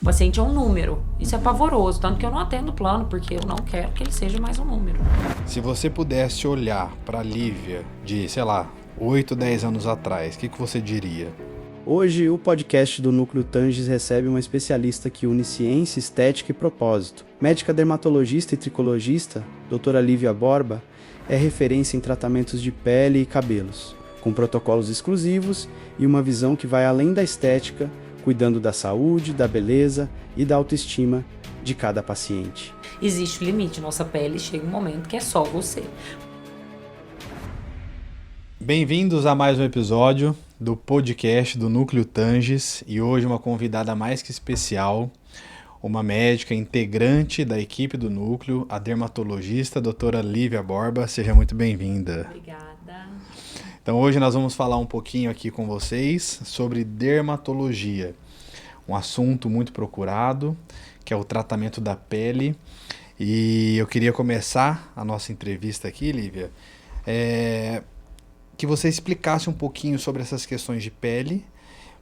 O paciente é um número. Isso é pavoroso, tanto que eu não atendo o plano, porque eu não quero que ele seja mais um número. Se você pudesse olhar para a Lívia de, 8, 10 anos atrás, o que você diria? Hoje, o podcast do Núcleo Tanges recebe uma especialista que une ciência, estética e propósito. Médica dermatologista e tricologista, doutora Lívia Borba, é referência em tratamentos de pele e cabelos, com protocolos exclusivos e uma visão que vai além da estética, cuidando da saúde, da beleza e da autoestima de cada paciente. Existe o limite, nossa pele chega um momento que é só você. Bem-vindos a mais um episódio do podcast do Núcleo Tanges e hoje uma convidada mais que especial, uma médica integrante da equipe do Núcleo, a dermatologista a doutora Lívia Borba. Seja muito bem-vinda. Obrigada. Então hoje nós vamos falar um pouquinho aqui com vocês sobre dermatologia, um assunto muito procurado, que é o tratamento da pele. E eu queria começar a nossa entrevista aqui, Lívia, que você explicasse um pouquinho sobre essas questões de pele,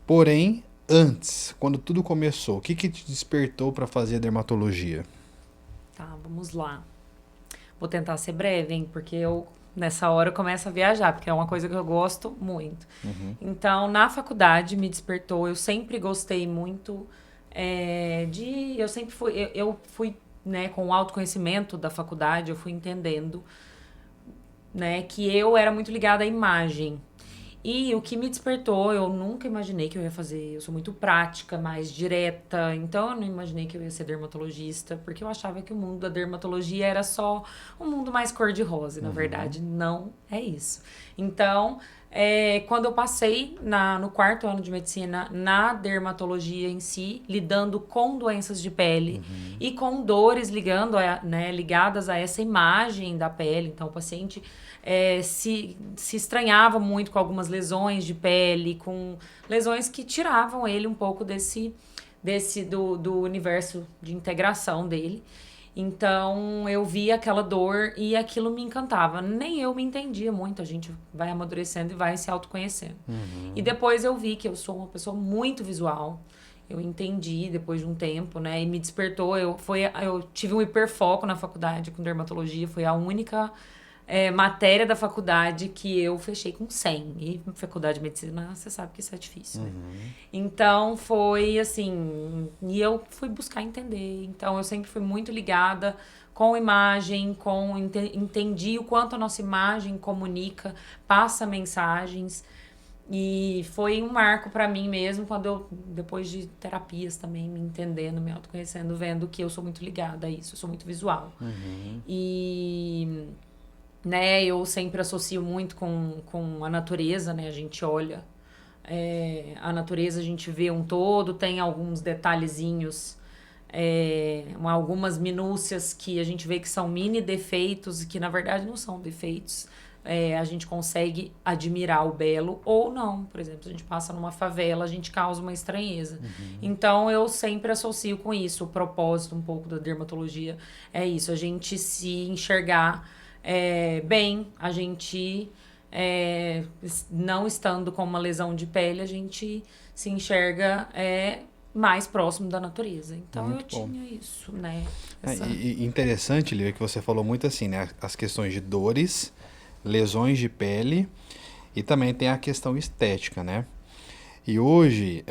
porém, antes, quando tudo começou, o que te despertou para fazer a dermatologia? Tá, vamos lá. Vou tentar ser breve, hein, porque nessa hora eu começo a viajar, porque é uma coisa que eu gosto muito. Então, na faculdade me despertou, eu sempre gostei muito eu fui, né, com o autoconhecimento da faculdade, eu fui entendendo, né, que eu era muito ligada à imagem. E o que me despertou, eu nunca imaginei que eu ia fazer. Eu sou muito prática, mais direta. Então, eu não imaginei que eu ia ser dermatologista, porque eu achava que o mundo da dermatologia era só um mundo mais cor-de-rosa. Na verdade, não é isso. Então, quando eu passei no quarto ano de medicina, na dermatologia em si, lidando com doenças de pele e com dores ligadas a essa imagem da pele. Então, o paciente se estranhava muito com algumas lesões de pele, com lesões que tiravam ele um pouco do universo de integração dele. Então, eu via aquela dor e aquilo me encantava. Nem eu me entendia muito, a gente vai amadurecendo e vai se autoconhecendo. E depois eu vi que eu sou uma pessoa muito visual. Eu entendi depois de um tempo, né? E me despertou. Eu tive um hiperfoco na faculdade com dermatologia. Foi a única matéria da faculdade que eu fechei com 100. E faculdade de medicina, você sabe que isso é difícil, né? Então, foi assim... E eu fui buscar entender. Então, eu sempre fui muito ligada com imagem, entendi o quanto a nossa imagem comunica, passa mensagens. E foi um marco pra mim mesmo, quando eu, depois de terapias também, me entendendo, me autoconhecendo, vendo que eu sou muito ligada a isso. Eu sou muito visual. E... né, eu sempre associo muito com a natureza, né? A gente olha a natureza, a gente vê um todo, tem alguns detalhezinhos, algumas minúcias que a gente vê que são mini defeitos, que na verdade não são defeitos. A gente consegue admirar o belo ou não. Por exemplo, se a gente passa numa favela, a gente causa uma estranheza. Então, eu sempre associo com isso. O propósito um pouco da dermatologia é isso, a gente se enxergar bem, a gente não estando com uma lesão de pele, a gente se enxerga mais próximo da natureza. Então Muito eu bom. tinha isso, né? E interessante, Lívia, que você falou muito assim, né? As questões de dores, lesões de pele e também tem a questão estética, né? E hoje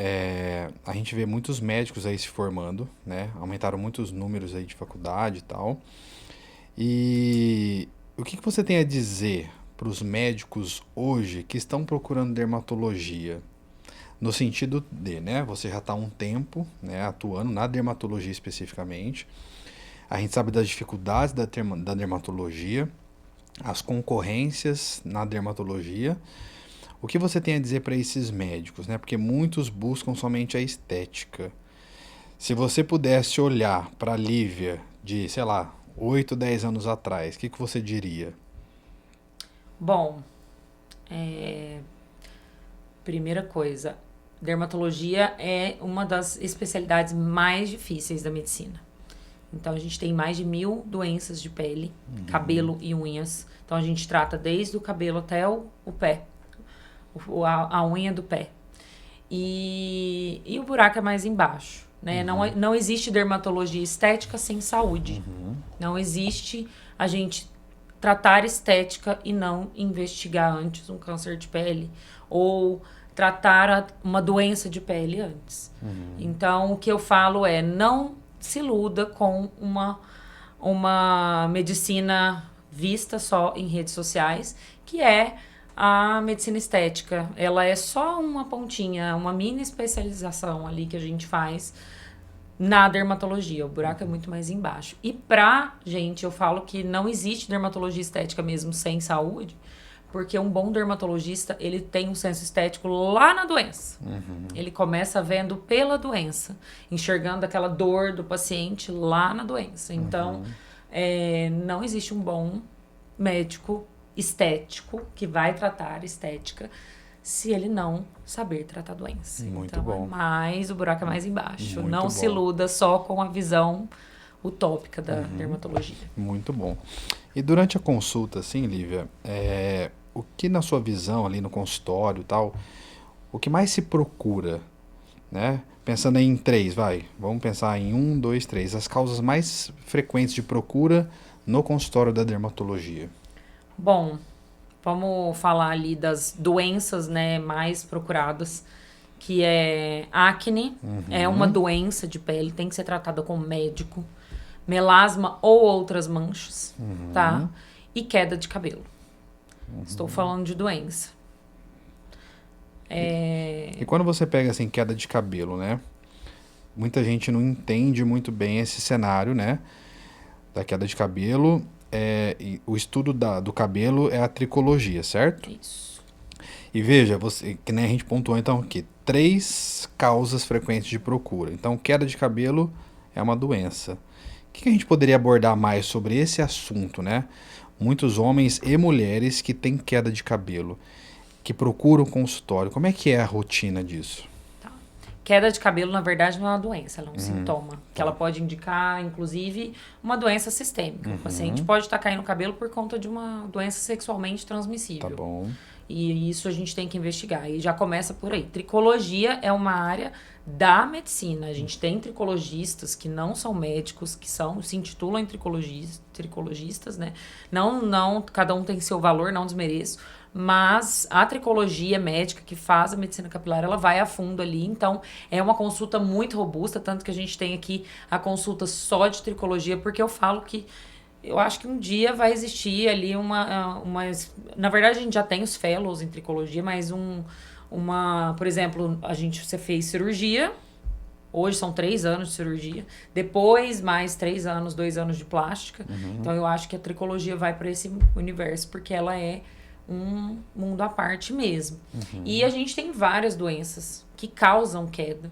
a gente vê muitos médicos aí se formando, né? Aumentaram muitos números aí de faculdade e tal. E o que você tem a dizer para os médicos hoje que estão procurando dermatologia? No sentido de, né, você já está há um tempo, né, atuando na dermatologia especificamente. A gente sabe das dificuldades da dermatologia, as concorrências na dermatologia. O que você tem a dizer para esses médicos, né? Porque muitos buscam somente a estética. Se você pudesse olhar para a Lívia de, 8, 10 anos atrás, o que você diria? Bom, primeira coisa, dermatologia é uma das especialidades mais difíceis da medicina. Então, a gente tem mais de 1000 doenças de pele, cabelo e unhas. Então, a gente trata desde o cabelo até o pé, a unha do pé. E o buraco é mais embaixo. né? Não existe dermatologia estética sem saúde. Não existe a gente tratar estética e não investigar antes um câncer de pele ou tratar uma doença de pele antes. Então, o que eu falo é, não se iluda com uma medicina vista só em redes sociais, que é a medicina estética. Ela é só uma pontinha, uma mini especialização ali que a gente faz na dermatologia. O buraco é muito mais embaixo. E gente, eu falo que não existe dermatologia estética mesmo sem saúde, porque um bom dermatologista, ele tem um senso estético lá na doença. Ele começa vendo pela doença, enxergando aquela dor do paciente lá na doença. Então, não existe um bom médico estético que vai tratar estética se ele não saber tratar doença. Muito então, bom. Mas o buraco é mais embaixo. Muito não bom. se iluda só com a visão utópica da dermatologia. Muito bom. E durante a consulta, assim, Lívia, o que na sua visão ali no consultório e tal, o que mais se procura, né? Pensando em 3, vamos pensar em 1, 2, 3, as causas mais frequentes de procura no consultório da dermatologia. Bom, vamos falar ali das doenças, né, mais procuradas, que é acne, é uma doença de pele, tem que ser tratada com médico, melasma ou outras manchas, tá? E queda de cabelo. Estou falando de doença. E quando você pega assim queda de cabelo, né? Muita gente não entende muito bem esse cenário, né? Da queda de cabelo. E o estudo do cabelo é a tricologia, certo? Isso. E veja, que nem a gente pontuou então aqui, 3 causas frequentes de procura. Então, queda de cabelo é uma doença. O que a gente poderia abordar mais sobre esse assunto, né? Muitos homens e mulheres que têm queda de cabelo, que procuram consultório. Como é que é a rotina disso? Queda de cabelo, na verdade, não é uma doença, ela é um sintoma. Que ela pode indicar, inclusive, uma doença sistêmica. O paciente pode estar caindo o cabelo por conta de uma doença sexualmente transmissível. Tá bom. E isso a gente tem que investigar. E já começa por aí. Tricologia é uma área da medicina. A gente tem tricologistas que não são médicos, que se intitulam em tricologistas, né? Não, cada um tem seu valor, não desmereço. Mas a tricologia médica que faz a medicina capilar, ela vai a fundo ali. Então, é uma consulta muito robusta, tanto que a gente tem aqui a consulta só de tricologia, porque eu falo que eu acho que um dia vai existir ali na verdade, a gente já tem os fellows em tricologia, mas por exemplo, você fez cirurgia, hoje são 3 anos de cirurgia, depois mais 3 anos, 2 anos de plástica. Então, eu acho que a tricologia vai para esse universo, porque ela é um mundo à parte mesmo. E a gente tem várias doenças que causam queda,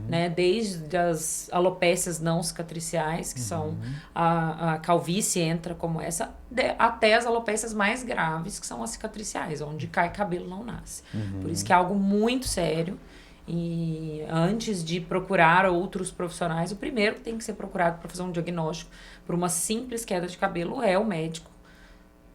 né? Desde as alopécias não cicatriciais, que são a calvície entra como essa, até as alopécias mais graves, que são as cicatriciais, onde cai cabelo não nasce. Por isso que é algo muito sério. E antes de procurar outros profissionais, o primeiro que tem que ser procurado para fazer um diagnóstico por uma simples queda de cabelo é o médico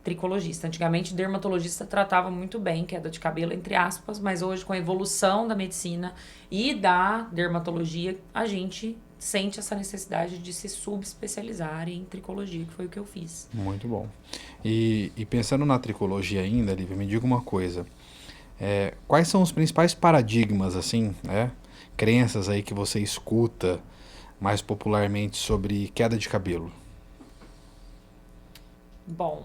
tricologista. Antigamente, o dermatologista tratava muito bem queda de cabelo, entre aspas, mas hoje, com a evolução da medicina e da dermatologia, a gente sente essa necessidade de se subespecializar em tricologia, que foi o que eu fiz. Muito bom. E pensando na tricologia ainda, Lívia, me diga uma coisa. Quais são os principais paradigmas, assim, né? Crenças aí que você escuta mais popularmente sobre queda de cabelo? Bom,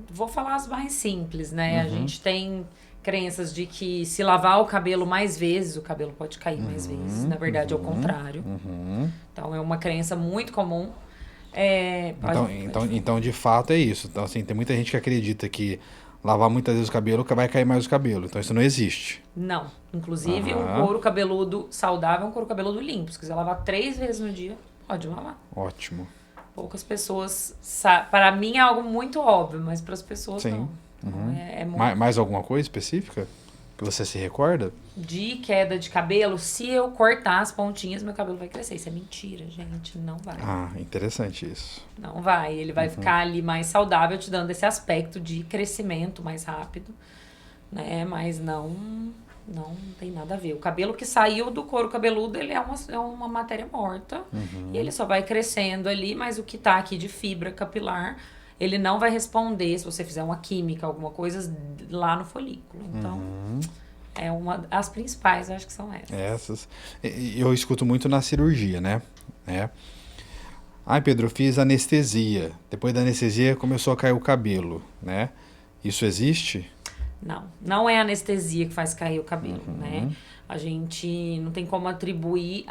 vou falar as mais simples, né? A gente tem crenças de que se lavar o cabelo mais vezes, o cabelo pode cair mais vezes. Na verdade, é o contrário. Então, é uma crença muito comum. Então, de fato, é isso. Então, assim, tem muita gente que acredita que lavar muitas vezes o cabelo vai cair mais o cabelo. Então, isso não existe. Não. Inclusive, um couro cabeludo saudável é um couro cabeludo limpo. Se quiser lavar 3 vezes no dia, pode lavar. Ótimo. Poucas pessoas para mim é algo muito óbvio, mas para as pessoas Sim. não. Então, Mais alguma coisa específica que você se recorda? De queda de cabelo, se eu cortar as pontinhas, meu cabelo vai crescer. Isso é mentira, gente. Não vai. Interessante isso. Não vai. Ele vai ficar ali mais saudável, te dando esse aspecto de crescimento mais rápido, né? Mas Não tem nada a ver. O cabelo que saiu do couro cabeludo, ele é uma matéria morta. E ele só vai crescendo ali, mas o que tá aqui de fibra capilar, ele não vai responder se você fizer uma química, alguma coisa lá no folículo. Então, as principais, eu acho que são essas. Essas. Eu escuto muito na cirurgia, né? Ai, Pedro, eu fiz anestesia. Depois da anestesia começou a cair o cabelo, né? Isso existe? Não é a anestesia que faz cair o cabelo, né? A gente não tem como atribuir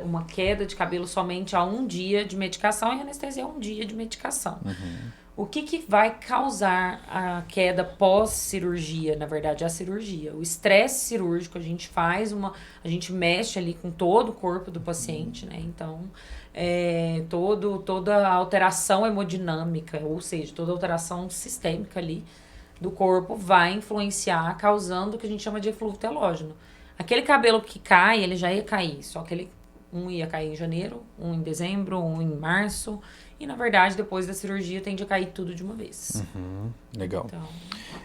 uma queda de cabelo somente a um dia de medicação, e a anestesia é um dia de medicação. O que vai causar a queda pós-cirurgia? Na verdade, é a cirurgia. O estresse cirúrgico, a gente mexe ali com todo o corpo do paciente, né? Então, toda a alteração hemodinâmica, ou seja, toda a alteração sistêmica ali do corpo vai influenciar, causando o que a gente chama de eflúvio telógeno. Aquele cabelo que cai, ele já ia cair, só que um ia cair em janeiro, um em dezembro, um em março, e na verdade depois da cirurgia tende a cair tudo de uma vez. Legal. Então...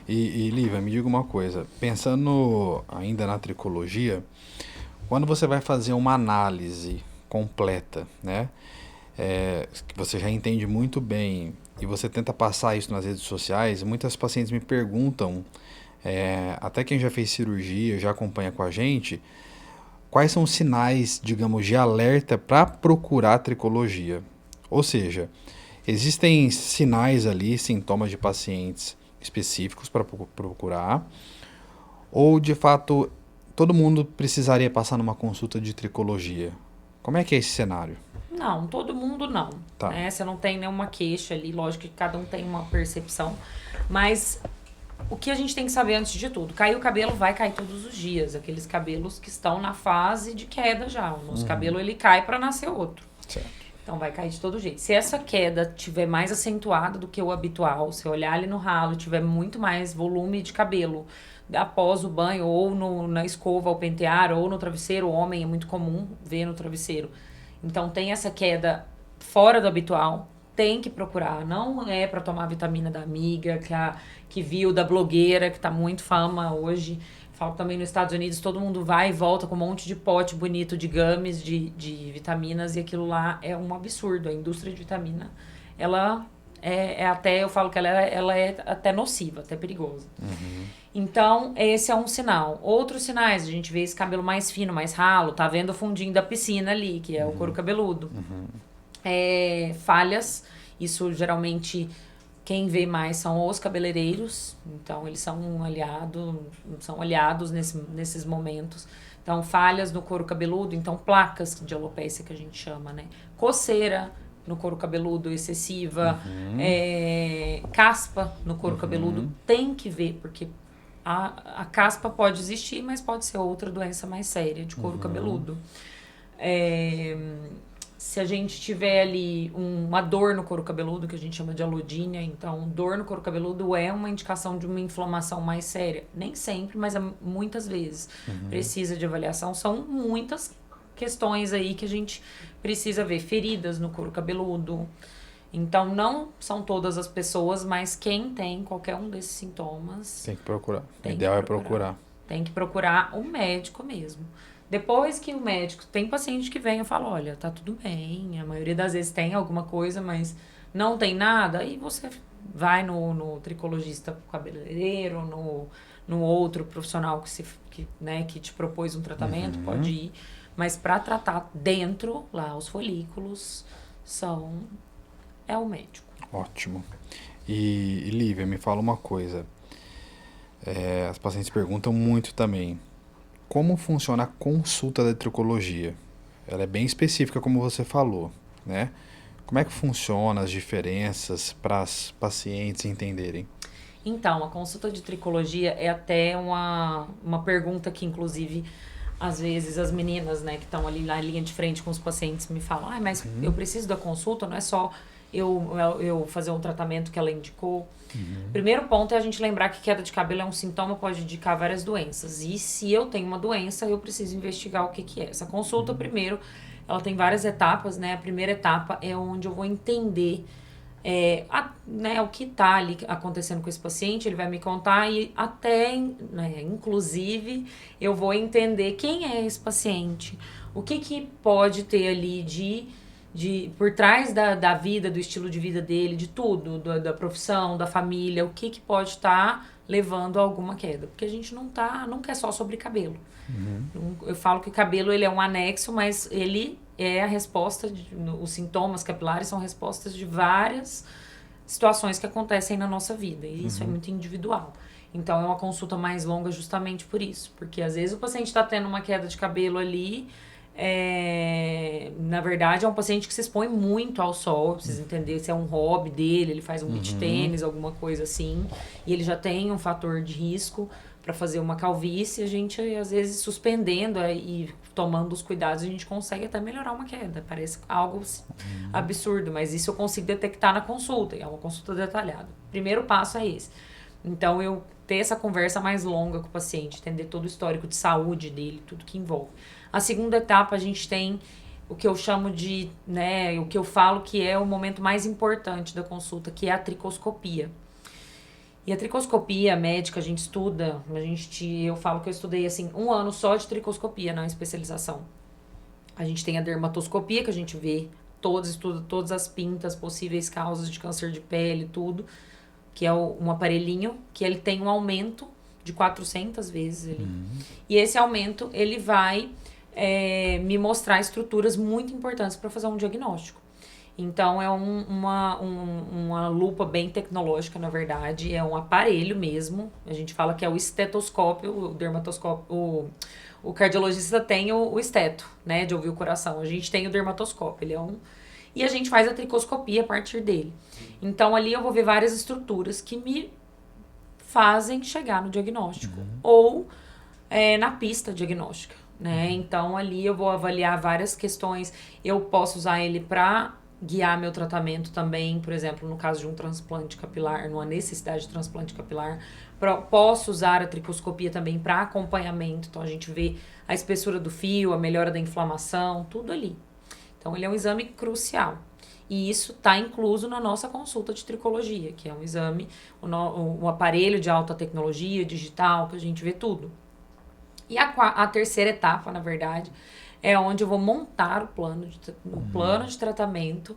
E Lívia, me diga uma coisa, pensando ainda na tricologia, quando você vai fazer uma análise completa, né, que você já entende muito bem, e você tenta passar isso nas redes sociais, muitas pacientes me perguntam, até quem já fez cirurgia, já acompanha com a gente, quais são os sinais, digamos, de alerta para procurar tricologia. Ou seja, existem sinais ali, sintomas de pacientes específicos para procurar, ou de fato todo mundo precisaria passar numa consulta de tricologia? Como é que é esse cenário? Não, todo mundo não. Tá. Né? Você não tem nenhuma queixa ali, lógico que cada um tem uma percepção, mas o que a gente tem que saber antes de tudo, cair o cabelo vai cair todos os dias, aqueles cabelos que estão na fase de queda já. O nosso cabelo, ele cai para nascer outro. Certo. Então vai cair de todo jeito. Se essa queda tiver mais acentuada do que o habitual, se olhar ali no ralo, tiver muito mais volume de cabelo após o banho, ou na escova ao pentear, ou no travesseiro, o homem é muito comum ver no travesseiro. Então tem essa queda fora do habitual, tem que procurar. Não é para tomar vitamina da amiga, que viu, da blogueira, que tá muito fama hoje. Falo também nos Estados Unidos, todo mundo vai e volta com um monte de pote bonito de gummies, de vitaminas, e aquilo lá é um absurdo. A indústria de vitamina, ela até, eu falo que ela é até nociva, até perigosa. Então, esse é um sinal. Outros sinais, a gente vê esse cabelo mais fino, mais ralo, tá vendo o fundinho da piscina ali, que é o couro cabeludo. Falhas, isso geralmente quem vê mais são os cabeleireiros, então eles são aliados nesses momentos. Então, falhas no couro cabeludo, então placas de alopécia que a gente chama, né? Coceira no couro cabeludo excessiva, caspa no couro cabeludo, tem que ver, porque a caspa pode existir, mas pode ser outra doença mais séria de couro cabeludo. Se a gente tiver ali uma dor no couro cabeludo, que a gente chama de alodínia, então dor no couro cabeludo é uma indicação de uma inflamação mais séria. Nem sempre, mas muitas vezes precisa de avaliação. São muitas questões aí que a gente precisa ver. Feridas no couro cabeludo. Então, não são todas as pessoas, mas quem tem qualquer um desses sintomas... Tem que procurar. O ideal é procurar. Tem que procurar um médico mesmo. Depois que o médico... Tem paciente que vem e fala, olha, tá tudo bem. A maioria das vezes tem alguma coisa, mas não tem nada. Aí você vai no tricologista cabeleireiro, no outro profissional que te propôs um tratamento, pode ir. Mas para tratar dentro, lá, os folículos, é o médico. Ótimo. E Lívia, me fala uma coisa. As pacientes perguntam muito também. Como funciona a consulta da tricologia? Ela é bem específica, como você falou, né? Como é que funciona, as diferenças para as pacientes entenderem? Então, a consulta de tricologia é até uma pergunta que, inclusive, às vezes as meninas, né, que estão ali na linha de frente com os pacientes me falam, mas eu preciso da consulta, não é só eu fazer um tratamento que ela indicou. Primeiro ponto é a gente lembrar que queda de cabelo é um sintoma, pode indicar várias doenças. E se eu tenho uma doença, eu preciso investigar o que é. Essa consulta, primeiro, ela tem várias etapas, né? A primeira etapa é onde eu vou entender né, o que está ali acontecendo com esse paciente, ele vai me contar e até, né, inclusive, eu vou entender quem é esse paciente, o que pode ter ali por trás da vida, do estilo de vida dele, de tudo, da profissão, da família, o que pode estar levando a alguma queda. Porque a gente nunca é só sobre cabelo. Eu falo que o cabelo ele é um anexo, mas ele é a resposta, os sintomas capilares são respostas de várias situações que acontecem na nossa vida. E isso é muito individual. Então é uma consulta mais longa justamente por isso. Porque às vezes o paciente está tendo uma queda de cabelo ali. Na verdade é um paciente que se expõe muito ao sol, precisa entender se é um hobby dele, ele faz um beach tênis, alguma coisa assim, e ele já tem um fator de risco para fazer uma calvície. A gente às vezes suspendendo e tomando os cuidados a gente consegue até melhorar uma queda, parece algo absurdo, mas isso eu consigo detectar na consulta, é uma consulta detalhada. Primeiro passo é esse. Então eu ter essa conversa mais longa com o paciente, entender todo o histórico de saúde dele, tudo que envolve. A segunda etapa a gente tem o que eu chamo de, né, o que eu falo que é o momento mais importante da consulta, que é a tricoscopia. E a tricoscopia médica a gente estuda, eu falo que eu estudei assim 1 ano só de tricoscopia na especialização. A gente tem a dermatoscopia, que a gente vê estuda todas as pintas, possíveis causas de câncer de pele, tudo, que é um aparelhinho que ele tem um aumento de 400 vezes ali. E esse aumento ele vai me mostrar estruturas muito importantes para fazer um diagnóstico. Então é uma lupa bem tecnológica, na verdade, é um aparelho mesmo. A gente fala que é o estetoscópio, o dermatoscópio, o cardiologista tem o esteto, né, de ouvir o coração. A gente tem o dermatoscópio, e a gente faz a tricoscopia a partir dele. Então ali eu vou ver várias estruturas que me fazem chegar no diagnóstico ou na pista diagnóstica, né? Então ali eu vou avaliar várias questões. Eu posso usar ele para guiar meu tratamento também, por exemplo, no caso de um transplante capilar, numa necessidade de transplante capilar. Posso usar a tricoscopia também para acompanhamento. Então a gente vê a espessura do fio, a melhora da inflamação, tudo ali. Então ele é um exame crucial. E isso está incluso na nossa consulta de tricologia, que é um exame, um aparelho de alta tecnologia, digital, que a gente vê tudo. E a terceira etapa, na verdade, é onde eu vou montar o plano de tratamento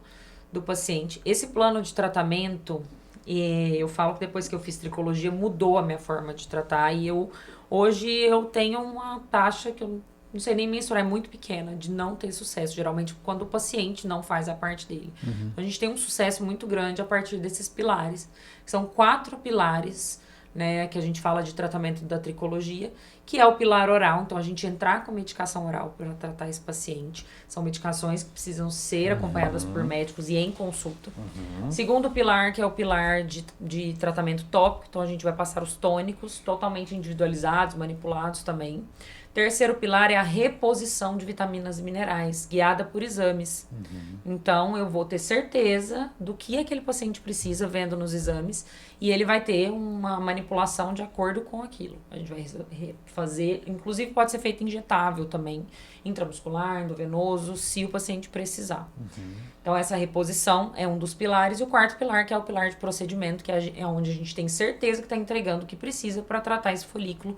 do paciente. Esse plano de tratamento, eu falo que depois que eu fiz tricologia, mudou a minha forma de tratar. E hoje eu tenho uma taxa que eu não sei nem mensurar, é muito pequena, de não ter sucesso. Geralmente, quando o paciente não faz a parte dele. A gente tem um sucesso muito grande a partir desses pilares, que são 4 pilares, né, que a gente fala de tratamento da tricologia, que é o pilar oral. Então, a gente entrar com medicação oral para tratar esse paciente. São medicações que precisam ser acompanhadas por médicos e em consulta. Segundo pilar, que é o pilar de tratamento tópico. Então, a gente vai passar os tônicos totalmente individualizados, manipulados também. Terceiro pilar é a reposição de vitaminas e minerais, guiada por exames. Então, eu vou ter certeza do que aquele paciente precisa vendo nos exames e ele vai ter uma manipulação de acordo com aquilo. A gente vai fazer, inclusive pode ser feito injetável também, intramuscular, endovenoso, se o paciente precisar. Então, essa reposição é um dos pilares. E o quarto pilar, que é o pilar de procedimento, que é onde a gente tem certeza que está entregando o que precisa para tratar esse folículo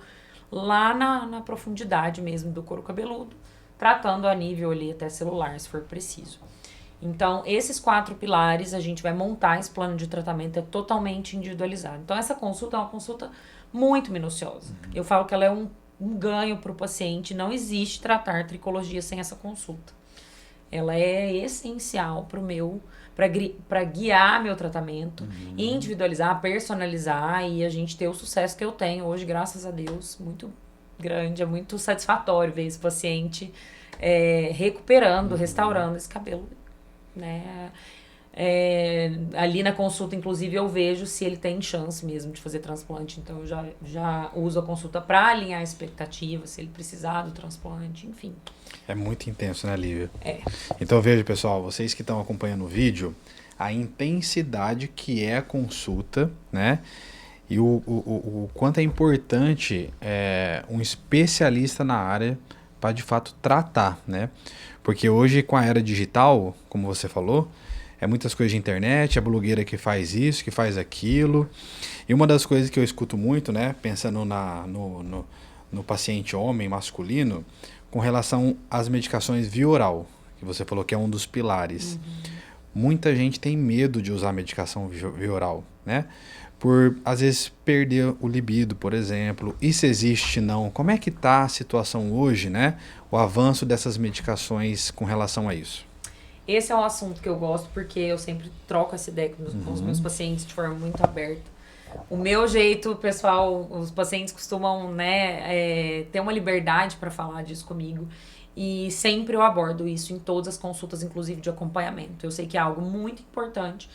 lá na profundidade mesmo do couro cabeludo, tratando a nível ali até celular, se for preciso. Então, esses 4 pilares, a gente vai montar esse plano de tratamento, é totalmente individualizado. Então, essa consulta é uma consulta muito minuciosa. Eu falo que ela é um ganho para o paciente, não existe tratar tricologia sem essa consulta. Ela é essencial para guiar meu tratamento, individualizar, personalizar e a gente ter o sucesso que eu tenho hoje, graças a Deus, muito grande. É muito satisfatório ver esse paciente recuperando, restaurando esse cabelo, né? Ali na consulta, inclusive, eu vejo se ele tem chance mesmo de fazer transplante. Então, eu já uso a consulta para alinhar a expectativa, se ele precisar do transplante, enfim. É muito intenso, né, Lívia? Então, veja, pessoal, vocês que estão acompanhando o vídeo, a intensidade que é a consulta, né? E o quanto é importante um especialista na área para, de fato, tratar, né? Porque hoje, com a era digital, como você falou, É muitas coisas de internet, a blogueira que faz isso, que faz aquilo. E uma das coisas que eu escuto muito, né, pensando no paciente homem masculino, com relação às medicações via oral, que você falou que é um dos pilares. Muita gente tem medo de usar medicação via oral, né? Por, às vezes, perder o libido, por exemplo. Isso existe, não? Como é que está a situação hoje, né? O avanço dessas medicações com relação a isso? Esse é um assunto que eu gosto porque eu sempre troco essa ideia com os meus pacientes de forma muito aberta. O meu jeito, pessoal, os pacientes costumam, né, ter uma liberdade para falar disso comigo. E sempre eu abordo isso em todas as consultas, inclusive de acompanhamento. Eu sei que é algo muito importante,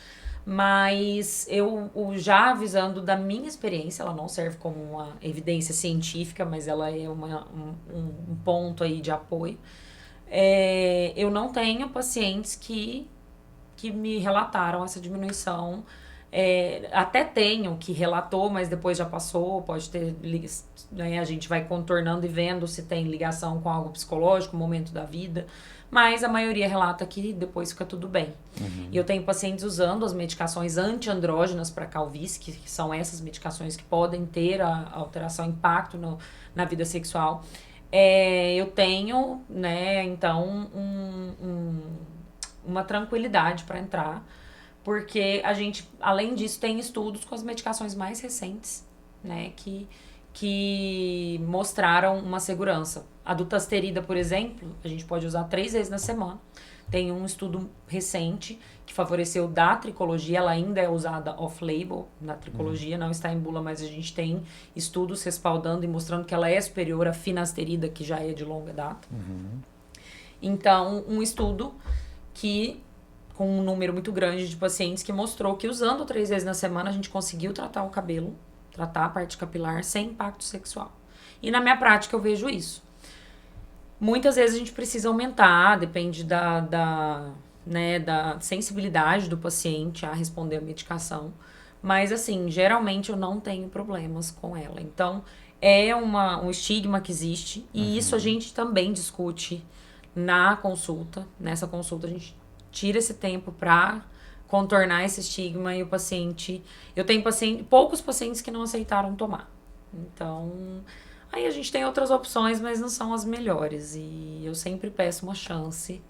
mas eu já avisando da minha experiência, ela não serve como uma evidência científica, mas ela é um ponto aí de apoio. Eu não tenho pacientes que me relataram essa diminuição. Até tenho que relatou, mas depois já passou, pode ter, né, a gente vai contornando e vendo se tem ligação com algo psicológico, momento da vida, mas a maioria relata que depois fica tudo bem. E eu tenho pacientes usando as medicações antiandrógenas para calvície, que são essas medicações que podem ter a alteração, impacto na vida sexual. Eu tenho, né, então, uma tranquilidade para entrar, porque a gente, além disso, tem estudos com as medicações mais recentes, né, que mostraram uma segurança. A dutasterida, por exemplo, a gente pode usar 3 vezes na semana. Tem um estudo recente que favoreceu da tricologia, ela ainda é usada off-label na tricologia, não está em bula, mas a gente tem estudos respaldando e mostrando que ela é superior à finasterida, que já é de longa data. Então, um estudo com um número muito grande de pacientes que mostrou que usando 3 vezes na semana a gente conseguiu tratar o cabelo, tratar a parte capilar sem impacto sexual. E na minha prática eu vejo isso. Muitas vezes a gente precisa aumentar, depende da sensibilidade do paciente a responder a medicação. Mas, assim, geralmente eu não tenho problemas com ela. Então, é um estigma que existe. E isso a gente também discute na consulta. Nessa consulta a gente tira esse tempo para contornar esse estigma e o paciente... Eu tenho poucos pacientes que não aceitaram tomar. Então... Aí a gente tem outras opções, mas não são as melhores. E eu sempre peço uma chance,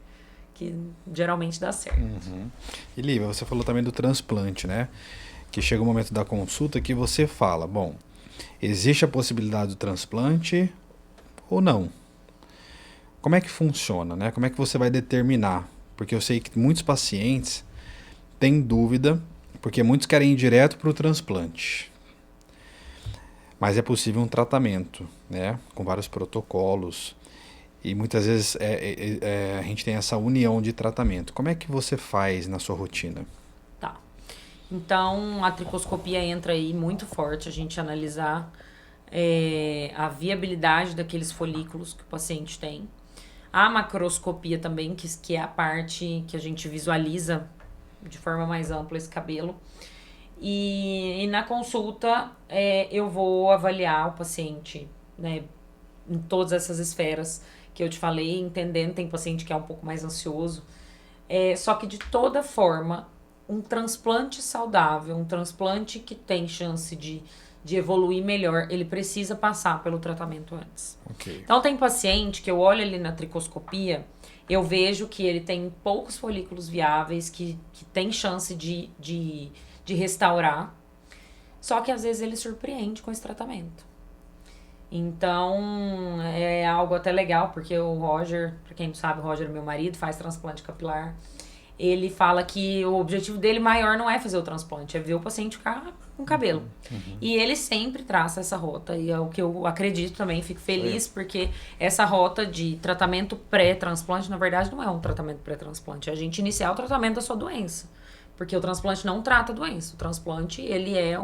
que geralmente dá certo. E Lívia, você falou também do transplante, né? Que chega o momento da consulta que você fala, bom, existe a possibilidade do transplante ou não? Como é que funciona, né? Como é que você vai determinar? Porque eu sei que muitos pacientes têm dúvida, porque muitos querem ir direto para o transplante. Mas é possível um tratamento, né, com vários protocolos. E muitas vezes a gente tem essa união de tratamento. Como é que você faz na sua rotina? Tá. Então, a tricoscopia entra aí muito forte, a gente analisar a viabilidade daqueles folículos que o paciente tem. A macroscopia também, que é a parte que a gente visualiza de forma mais ampla esse cabelo. E na consulta, eu vou avaliar o paciente, né, em todas essas esferas que eu te falei, entendendo, tem paciente que é um pouco mais ansioso. Só que, de toda forma, um transplante saudável, um transplante que tem chance de evoluir melhor, ele precisa passar pelo tratamento antes. Okay. Então, tem paciente que eu olho ali na tricoscopia, eu vejo que ele tem poucos folículos viáveis, que tem chance de restaurar, só que às vezes ele surpreende com esse tratamento. Então, é algo até legal, porque o Roger, pra quem não sabe, o Roger, meu marido, faz transplante capilar. Ele fala que o objetivo dele maior não é fazer o transplante, é ver o paciente ficar com cabelo. E ele sempre traça essa rota, e é o que eu acredito também, fico feliz, porque essa rota de tratamento pré-transplante, na verdade, não é um tratamento pré-transplante, é a gente iniciar o tratamento da sua doença. Porque o transplante não trata a doença. O transplante, ele é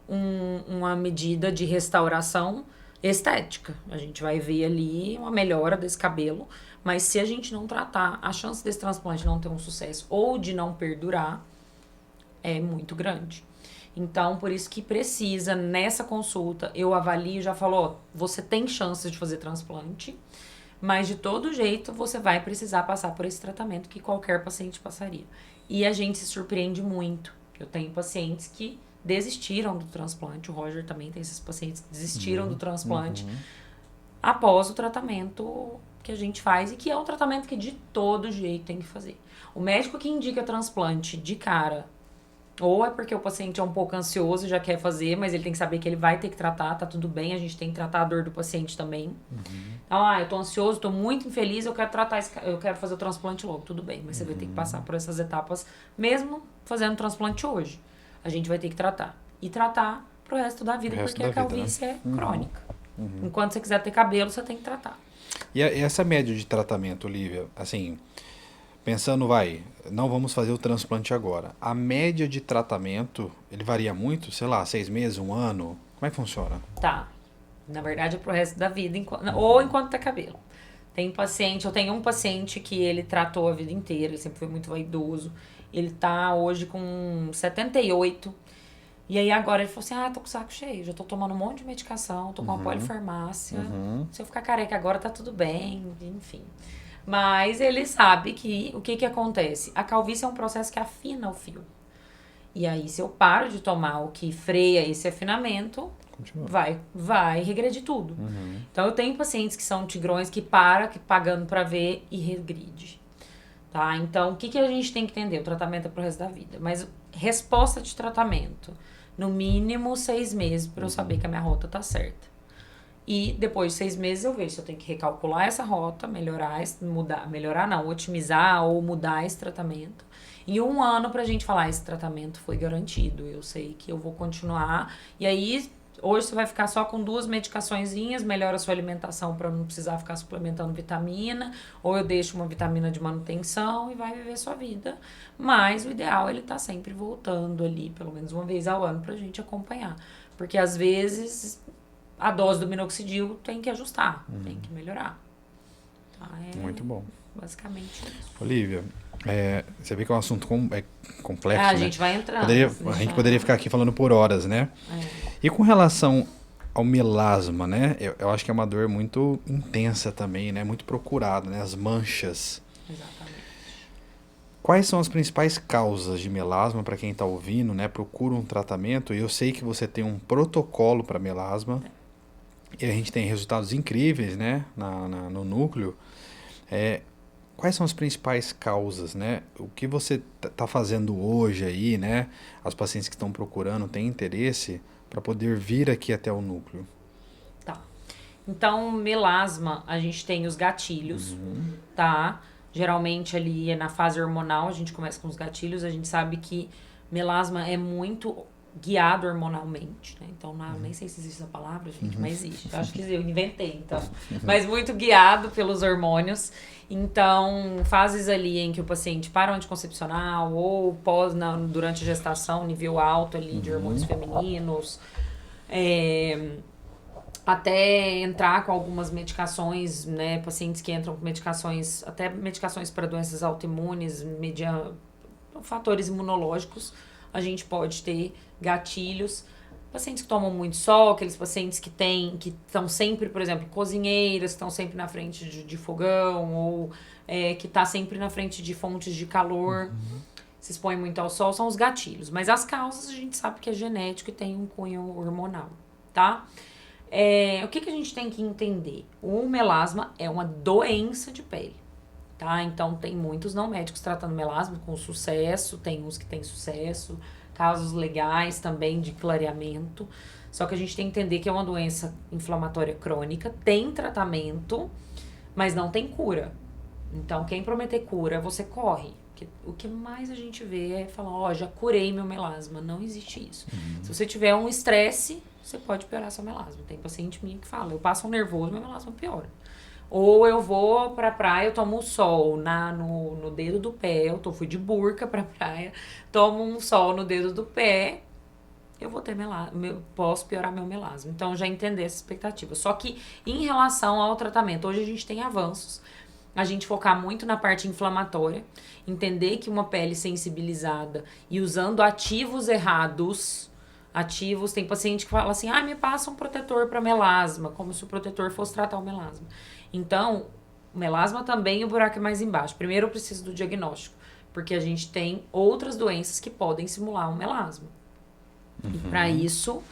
uma medida de restauração estética. A gente vai ver ali uma melhora desse cabelo, mas se a gente não tratar, a chance desse transplante não ter um sucesso ou de não perdurar é muito grande. Então, por isso que precisa, nessa consulta, eu avalio e já falo, ó, você tem chances de fazer transplante, Mas de todo jeito você vai precisar passar por esse tratamento que qualquer paciente passaria. E a gente se surpreende muito. Eu tenho pacientes que desistiram do transplante, o Roger também tem esses pacientes que desistiram do transplante após o tratamento que a gente faz e que é um tratamento que de todo jeito tem que fazer. O médico que indica transplante de cara, ou é porque o paciente é um pouco ansioso e já quer fazer, mas ele tem que saber que ele vai ter que tratar, tá tudo bem, a gente tem que tratar a dor do paciente também. Então, eu tô ansioso, tô muito infeliz, eu quero fazer o transplante logo, tudo bem, mas você vai ter que passar por essas etapas, mesmo fazendo transplante hoje. A gente vai ter que tratar. E tratar pro resto da vida, porque a calvície é crônica. Enquanto você quiser ter cabelo, você tem que tratar. E essa média de tratamento, Olívia, assim, pensando, não vamos fazer o transplante agora. A média de tratamento, ele varia muito? Sei lá, 6 meses, 1 ano? Como é que funciona? Tá. Na verdade, é pro resto da vida, ou enquanto tá cabelo. Eu tenho um paciente que ele tratou a vida inteira, ele sempre foi muito vaidoso. Ele tá hoje com 78. E aí agora ele falou assim, tô com o saco cheio, já tô tomando um monte de medicação, tô com uma polifarmácia. Se eu ficar careca agora tá tudo bem, enfim. Mas ele sabe que o que acontece? A calvície é um processo que afina o fio. E aí se eu paro de tomar o que freia esse afinamento, vai regredir tudo. Então eu tenho pacientes que são tigrões que pagando pra ver e regride. Tá? Então o que a gente tem que entender? O tratamento é pro resto da vida. Mas resposta de tratamento, no mínimo 6 meses pra eu saber que a minha rota tá certa. E depois de 6 meses eu vejo se eu tenho que recalcular essa rota, otimizar ou mudar esse tratamento. E 1 ano pra gente falar, esse tratamento foi garantido, eu sei que eu vou continuar. E aí, hoje você vai ficar só com 2 medicaçõezinhas, melhora a sua alimentação pra não precisar ficar suplementando vitamina, ou eu deixo uma vitamina de manutenção e vai viver sua vida. Mas o ideal é ele tá sempre voltando ali, pelo menos 1 vez ao ano, pra gente acompanhar. Porque às vezes a dose do minoxidil tem que ajustar, tem que melhorar. Tá? Muito bom. Basicamente isso. Olívia, você vê que é um assunto complexo, A né? gente vai entrando. A gente poderia ficar aqui falando por horas, né? E com relação ao melasma, né? Eu acho que é uma dor muito intensa também, né? Muito procurada, né? As manchas. Exatamente. Quais são as principais causas de melasma para quem está ouvindo, né? Procura um tratamento. E eu sei que você tem um protocolo para melasma. E a gente tem resultados incríveis, né? No núcleo. Quais são as principais causas, né? O que você está fazendo hoje aí, né? As pacientes que estão procurando têm interesse para poder vir aqui até o núcleo. Tá. Então, melasma, a gente tem os gatilhos, tá? Geralmente ali é na fase hormonal, a gente começa com os gatilhos. A gente sabe que melasma é muito guiado hormonalmente, né? Então, nem sei se existe essa palavra, gente, mas existe. Eu acho que eu inventei, então. Mas muito guiado pelos hormônios. Então, fases ali em que o paciente para o anticoncepcional ou durante a gestação, nível alto ali de hormônios femininos, até entrar com algumas medicações, né? Pacientes que entram com medicações, até medicações para doenças autoimunes, fatores imunológicos, a gente pode ter gatilhos. Pacientes que tomam muito sol, aqueles pacientes que estão sempre, por exemplo, cozinheiras, que estão sempre na frente de fogão, ou que está sempre na frente de fontes de calor, se expõe muito ao sol, são os gatilhos. Mas as causas a gente sabe que é genético e tem um cunho hormonal, tá? O que a gente tem que entender? O melasma é uma doença de pele, tá? Então, tem muitos não médicos tratando melasma com sucesso, tem uns que têm sucesso, casos legais também de clareamento. Só que a gente tem que entender que é uma doença inflamatória crônica, tem tratamento, mas não tem cura. Então, quem prometer cura, você corre. O que mais a gente vê é falar, já curei meu melasma. Não existe isso. Se você tiver um estresse, você pode piorar seu melasma. Tem paciente minha que fala, eu passo um nervoso, meu melasma piora. Ou eu vou pra praia, eu tomo sol no dedo do pé, fui de burca pra praia, tomo um sol no dedo do pé, eu vou ter melasma, posso piorar meu melasma. Então, já entendi essa expectativa. Só que, em relação ao tratamento, hoje a gente tem avanços. A gente focar muito na parte inflamatória, entender que uma pele sensibilizada e usando ativos errados, tem paciente que fala assim, me passa um protetor para melasma, como se o protetor fosse tratar o melasma. Então, o melasma também, o buraco é mais embaixo. Primeiro eu preciso do diagnóstico, porque a gente tem outras doenças que podem simular um melasma. E para isso,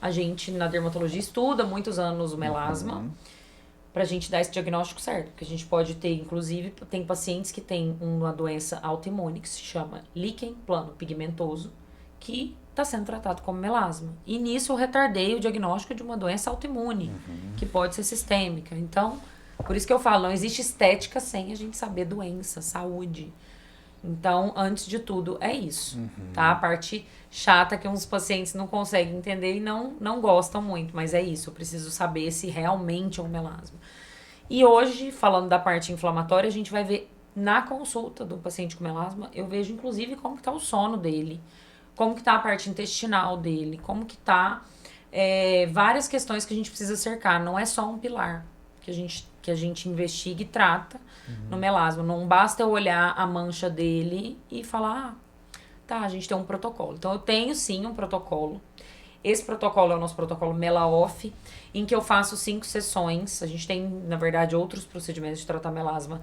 a gente na dermatologia estuda há muitos anos o melasma, pra gente dar esse diagnóstico certo. Porque a gente pode ter, inclusive, tem pacientes que têm uma doença autoimune que se chama líquen plano pigmentoso, que está sendo tratado como melasma. E nisso eu retardei o diagnóstico de uma doença autoimune, que pode ser sistêmica. Então, por isso que eu falo, não existe estética sem a gente saber doença, saúde. Então, antes de tudo, é isso, tá? A parte chata que uns pacientes não conseguem entender e não gostam muito, mas é isso, eu preciso saber se realmente é um melasma. E hoje, falando da parte inflamatória, a gente vai ver na consulta do paciente com melasma, eu vejo inclusive como que tá o sono dele, como que tá a parte intestinal dele, como que tá várias questões que a gente precisa cercar, não é só um pilar que a gente investiga e trata no melasma. Não basta eu olhar a mancha dele e falar, tá, a gente tem um protocolo. Então, eu tenho sim um protocolo. Esse protocolo é o nosso protocolo Mela-Off, em que eu faço 5 sessões. A gente tem, na verdade, outros procedimentos de tratar melasma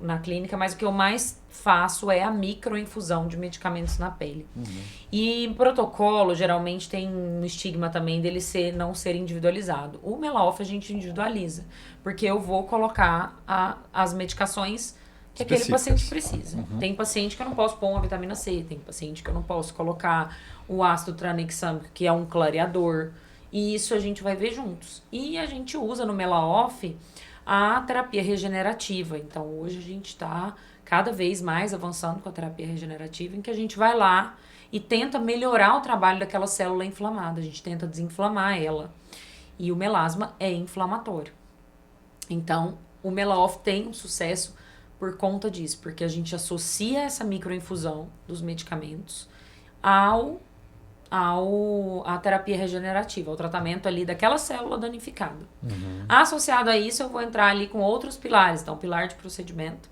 na clínica, mas o que eu mais faço é a microinfusão de medicamentos na pele. E protocolo, geralmente, tem um estigma também dele não ser individualizado. O Mela-Off a gente individualiza, porque eu vou colocar as medicações que aquele paciente precisa. Tem paciente que eu não posso pôr uma vitamina C, tem paciente que eu não posso colocar o ácido tranexâmico, que é um clareador, e isso a gente vai ver juntos. E a gente usa no Mela-Off a terapia regenerativa. Então, hoje a gente está cada vez mais avançando com a terapia regenerativa, em que a gente vai lá e tenta melhorar o trabalho daquela célula inflamada. A gente tenta desinflamar ela. E o melasma é inflamatório. Então, o Mela-Off tem um sucesso por conta disso, porque a gente associa essa microinfusão dos medicamentos à terapia regenerativa, ao tratamento ali daquela célula danificada. Associado a isso, eu vou entrar ali com outros pilares. Então, pilar de procedimento,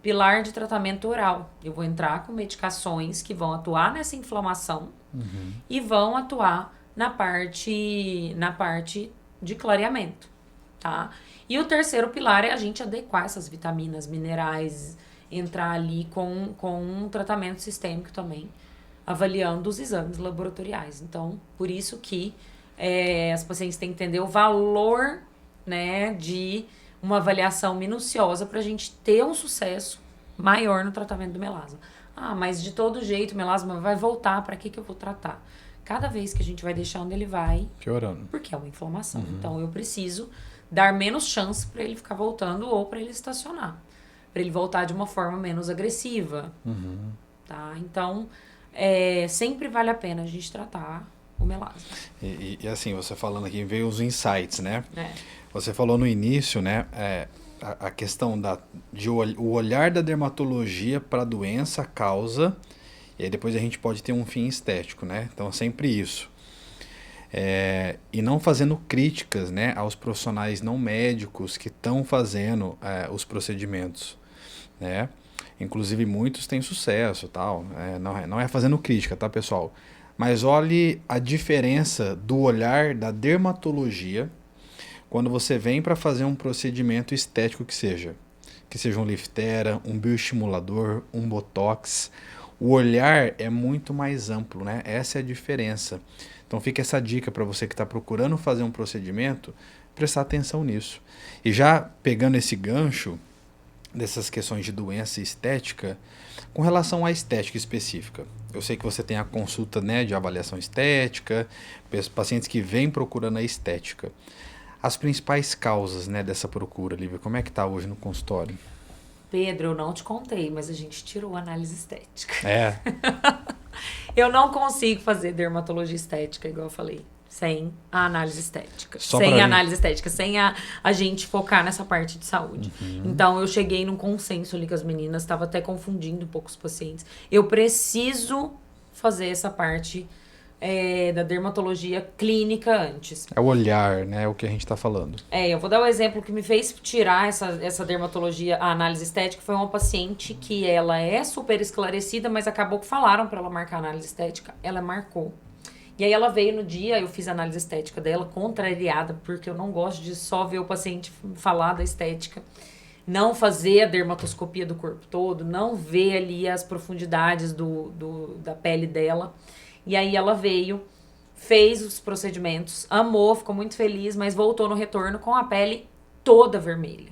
pilar de tratamento oral. Eu vou entrar com medicações que vão atuar nessa inflamação e vão atuar na parte de clareamento, tá? E o terceiro pilar é a gente adequar essas vitaminas, minerais, entrar ali com um tratamento sistêmico também, avaliando os exames laboratoriais. Então, por isso que as pacientes têm que entender o valor, né, de uma avaliação minuciosa para a gente ter um sucesso maior no tratamento do melasma. Ah, mas de todo jeito o melasma vai voltar, para que eu vou tratar? Cada vez que a gente vai deixando, ele vai piorando. Porque é uma inflamação. Então, eu preciso dar menos chance para ele ficar voltando ou para ele estacionar. Para ele voltar de uma forma menos agressiva. Tá? Então, sempre vale a pena a gente tratar o melasma. E assim, você falando aqui, veio os insights, né? Você falou no início, né? A questão o olhar da dermatologia para a doença, causa, e aí depois a gente pode ter um fim estético, né? Então, sempre isso. E não fazendo críticas, né, aos profissionais não médicos que estão fazendo os procedimentos, né? Inclusive muitos têm sucesso, tal. Não é fazendo crítica, tá, pessoal? Mas olhe a diferença do olhar da dermatologia quando você vem para fazer um procedimento estético que seja um Liftera, um bioestimulador, um Botox. O olhar é muito mais amplo, né? Essa é a diferença. Então fica essa dica para você que está procurando fazer um procedimento, prestar atenção nisso. E já pegando esse gancho dessas questões de doença estética, com relação à estética específica. Eu sei que você tem a consulta, né, de avaliação estética, pacientes que vêm procurando a estética. As principais causas, né, dessa procura, Lívia, como é que está hoje no consultório? Pedro, eu não te contei, mas a gente tirou a análise estética. Eu não consigo fazer dermatologia estética, igual eu falei, sem a análise estética. Sem a gente focar nessa parte de saúde. Então, eu cheguei num consenso ali com as meninas, estava até confundindo um pouco os pacientes. Eu preciso fazer essa parte da dermatologia clínica antes. É o olhar, né? É o que a gente está falando. Eu vou dar um exemplo que me fez tirar essa dermatologia, a análise estética, foi uma paciente que ela é super esclarecida, mas acabou que falaram para ela marcar a análise estética, ela marcou. E aí ela veio no dia, eu fiz a análise estética dela, contrariada, porque eu não gosto de só ver o paciente falar da estética. não fazer a dermatoscopia do corpo todo, não ver ali as profundidades da pele dela. E aí ela veio, fez os procedimentos, amou, ficou muito feliz, mas voltou no retorno com a pele toda vermelha.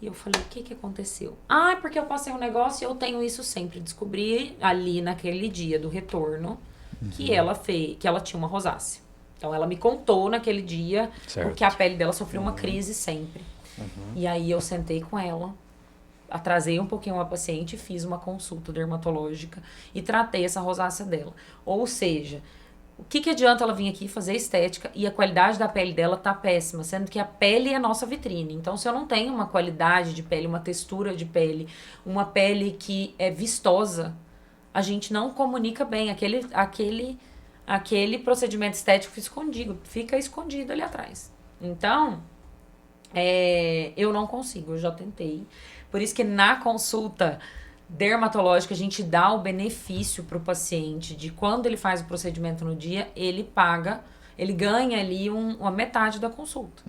E eu falei, o que aconteceu? Ah, é porque eu passei um negócio e eu tenho isso sempre. Descobri ali naquele dia do retorno que ela tinha uma rosácea. Então ela me contou naquele dia porque a pele dela sofreu uma crise sempre. E aí eu sentei com ela, atrasei um pouquinho a paciente, fiz uma consulta dermatológica e tratei essa rosácea dela. Ou seja, o que adianta ela vir aqui fazer estética e a qualidade da pele dela tá péssima, sendo que a pele é a nossa vitrine. Então, se eu não tenho uma qualidade de pele, uma textura de pele, uma pele que é vistosa, a gente não comunica bem. Aquele procedimento estético fica escondido ali atrás. Então, eu não consigo, eu já tentei. Por isso que na consulta dermatológica a gente dá o benefício pro paciente de quando ele faz o procedimento no dia, ele ganha ali uma metade da consulta.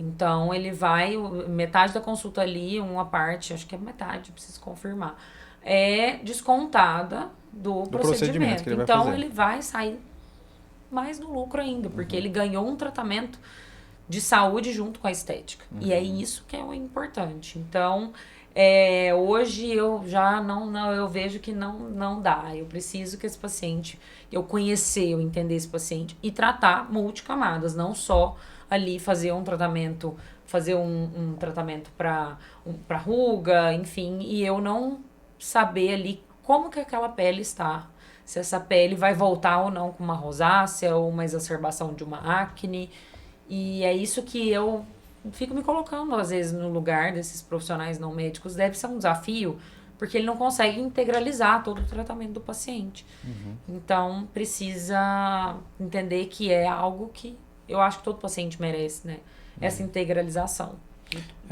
Então ele vai, metade da consulta ali, uma parte, acho que é metade, preciso confirmar, é descontada do procedimento. Que ele então vai fazer. ele vai sair mais no lucro ainda, porque ele ganhou um tratamento de saúde junto com a estética. E é isso que é o importante. Então, hoje eu já eu vejo que não dá. Eu preciso que esse paciente, eu entender esse paciente e tratar multicamadas, não só ali fazer um tratamento para ruga, enfim, e eu não saber ali como que aquela pele está. Se essa pele vai voltar ou não com uma rosácea ou uma exacerbação de uma acne. E é isso que eu fico me colocando, às vezes, no lugar desses profissionais não médicos. Deve ser um desafio, porque ele não consegue integralizar todo o tratamento do paciente. Então, precisa entender que é algo que eu acho que todo paciente merece, né? Essa integralização.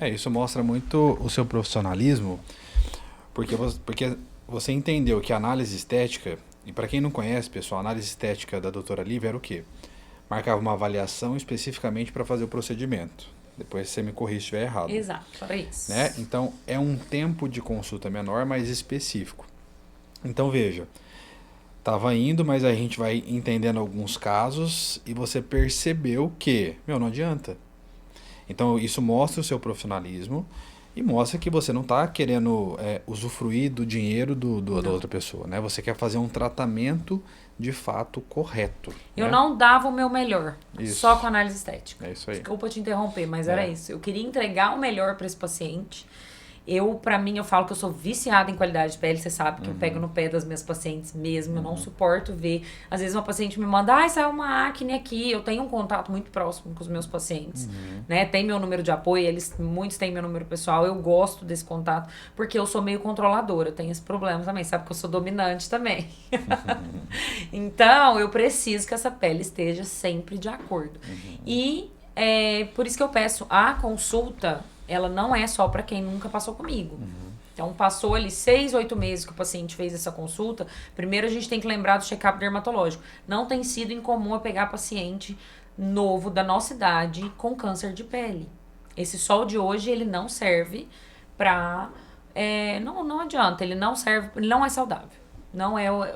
Isso mostra muito o seu profissionalismo, porque você entendeu que a análise estética, e para quem não conhece, pessoal, a análise estética da doutora Lívia era o quê? Marcava uma avaliação especificamente para fazer o procedimento. Depois você me corrige se estiver errado. Exato, era isso. Né? Então, é um tempo de consulta menor, mas específico. Então, veja, estava indo, mas a gente vai entendendo alguns casos e você percebeu que, não adianta. Então, isso mostra o seu profissionalismo e mostra que você não está querendo usufruir do dinheiro da outra pessoa, né? Você quer fazer um tratamento de fato correto. Eu né? não dava o meu melhor, só com análise estética. É isso aí. Desculpa te interromper, mas era isso. Eu queria entregar o melhor para esse paciente. Pra mim, eu falo que eu sou viciada em qualidade de pele. Você sabe que eu pego no pé das minhas pacientes mesmo. Eu não suporto ver. Às vezes uma paciente me manda, saiu uma acne aqui. Eu tenho um contato muito próximo com os meus pacientes. Né? Tem meu número de apoio, muitos têm meu número pessoal. Eu gosto desse contato, porque eu sou meio controladora. Tenho esse problema também. Sabe que eu sou dominante também. Então, eu preciso que essa pele esteja sempre de acordo. E por isso que eu peço a consulta. Ela não é só para quem nunca passou comigo. Então, passou ali 6, 8 meses que o paciente fez essa consulta. Primeiro, a gente tem que lembrar do check-up dermatológico. Não tem sido incomum eu pegar paciente novo da nossa idade com câncer de pele. Esse sol de hoje, ele não serve para... não adianta, ele não serve, ele não é saudável.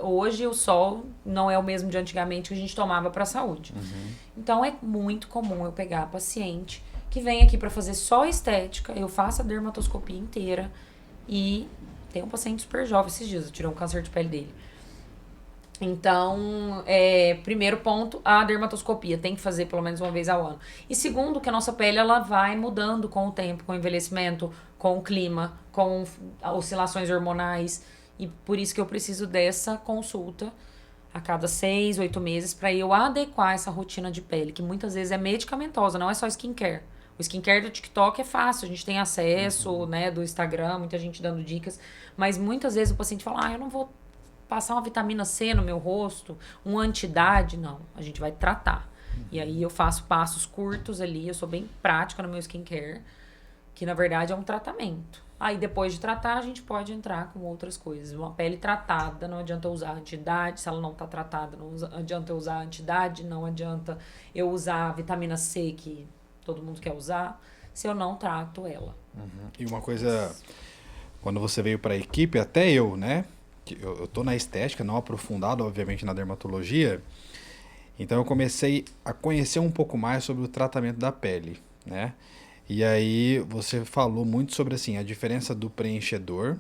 Hoje o sol não é o mesmo de antigamente que a gente tomava para a saúde. Então, é muito comum eu pegar paciente que vem aqui para fazer só estética, eu faço a dermatoscopia inteira e tem um paciente super jovem esses dias, eu tirei um câncer de pele dele. Então, primeiro ponto, a dermatoscopia tem que fazer pelo menos uma vez ao ano. E segundo, que a nossa pele ela vai mudando com o tempo, com o envelhecimento, com o clima, com oscilações hormonais, e por isso que eu preciso dessa consulta a cada 6, 8 meses para eu adequar essa rotina de pele, que muitas vezes é medicamentosa, não é só skincare. O skincare do TikTok é fácil, a gente tem acesso, né, do Instagram, muita gente dando dicas, mas muitas vezes o paciente fala, eu não vou passar uma vitamina C no meu rosto, um anti-idade, não, a gente vai tratar. E aí eu faço passos curtos ali, eu sou bem prática no meu skincare, que na verdade é um tratamento. Aí depois de tratar, a gente pode entrar com outras coisas. Uma pele tratada, não adianta eu usar anti-idade. Se ela não tá tratada, não adianta eu usar anti-idade. Não adianta eu usar vitamina C, que todo mundo quer usar, se eu não trato ela. E uma coisa, quando você veio para a equipe, até eu, né? Que eu tô na estética, não aprofundado, obviamente, na dermatologia. Então eu comecei a conhecer um pouco mais sobre o tratamento da pele, né? E aí você falou muito sobre assim, a diferença do preenchedor,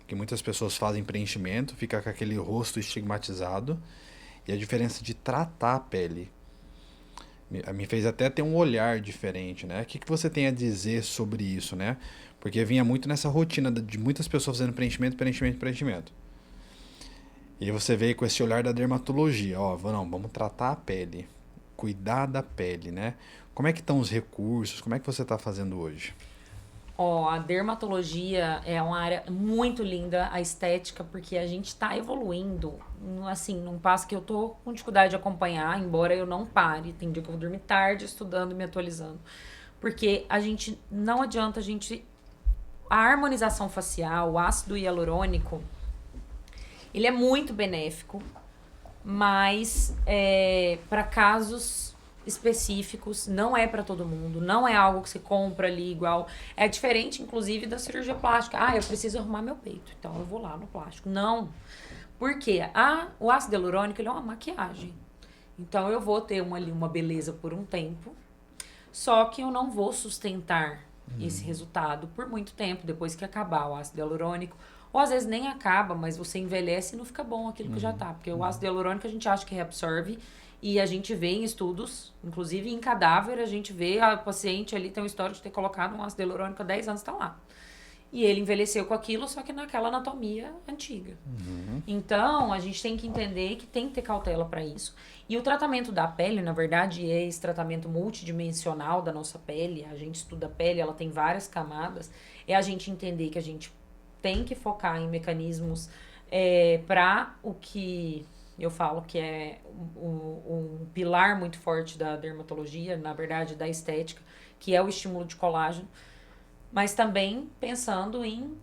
que muitas pessoas fazem preenchimento, fica com aquele rosto estigmatizado, e a diferença de tratar a pele. Me fez até ter um olhar diferente, né? O que você tem a dizer sobre isso, né? Porque vinha muito nessa rotina de muitas pessoas fazendo preenchimento, preenchimento, preenchimento. E você veio com esse olhar da dermatologia, ó, não, vamos tratar a pele, cuidar da pele, né? Como é que estão os recursos? Como é que você está fazendo hoje? Ó, a dermatologia é uma área muito linda, a estética, porque a gente tá evoluindo, assim, num passo que eu tô com dificuldade de acompanhar, embora eu não pare. Tem dia que eu vou dormir tarde estudando e me atualizando. Porque não adianta a gente... A harmonização facial, o ácido hialurônico, ele é muito benéfico, mas para casos específicos, não é para todo mundo, não é algo que você compra ali igual. É diferente, inclusive, da cirurgia plástica. Ah, eu preciso arrumar meu peito, então eu vou lá no plástico. Não, porque o ácido hialurônico ele é uma maquiagem. Então eu vou ter uma beleza por um tempo, só que eu não vou sustentar esse resultado por muito tempo, depois que acabar o ácido hialurônico. Ou às vezes nem acaba, mas você envelhece e não fica bom aquilo que já tá. Porque o ácido hialurônico a gente acha que reabsorve e a gente vê em estudos, inclusive em cadáver, a gente vê a paciente ali tem um histórico de ter colocado um ácido hialurônico há 10 anos, tá lá. E ele envelheceu com aquilo, só que naquela anatomia antiga. Então, a gente tem que entender que tem que ter cautela para isso. E o tratamento da pele, na verdade, é esse tratamento multidimensional da nossa pele. A gente estuda a pele, ela tem várias camadas. É a gente entender que a gente tem que focar em mecanismos para o que eu falo que é um pilar muito forte da dermatologia, na verdade, da estética, que é o estímulo de colágeno. Mas também pensando em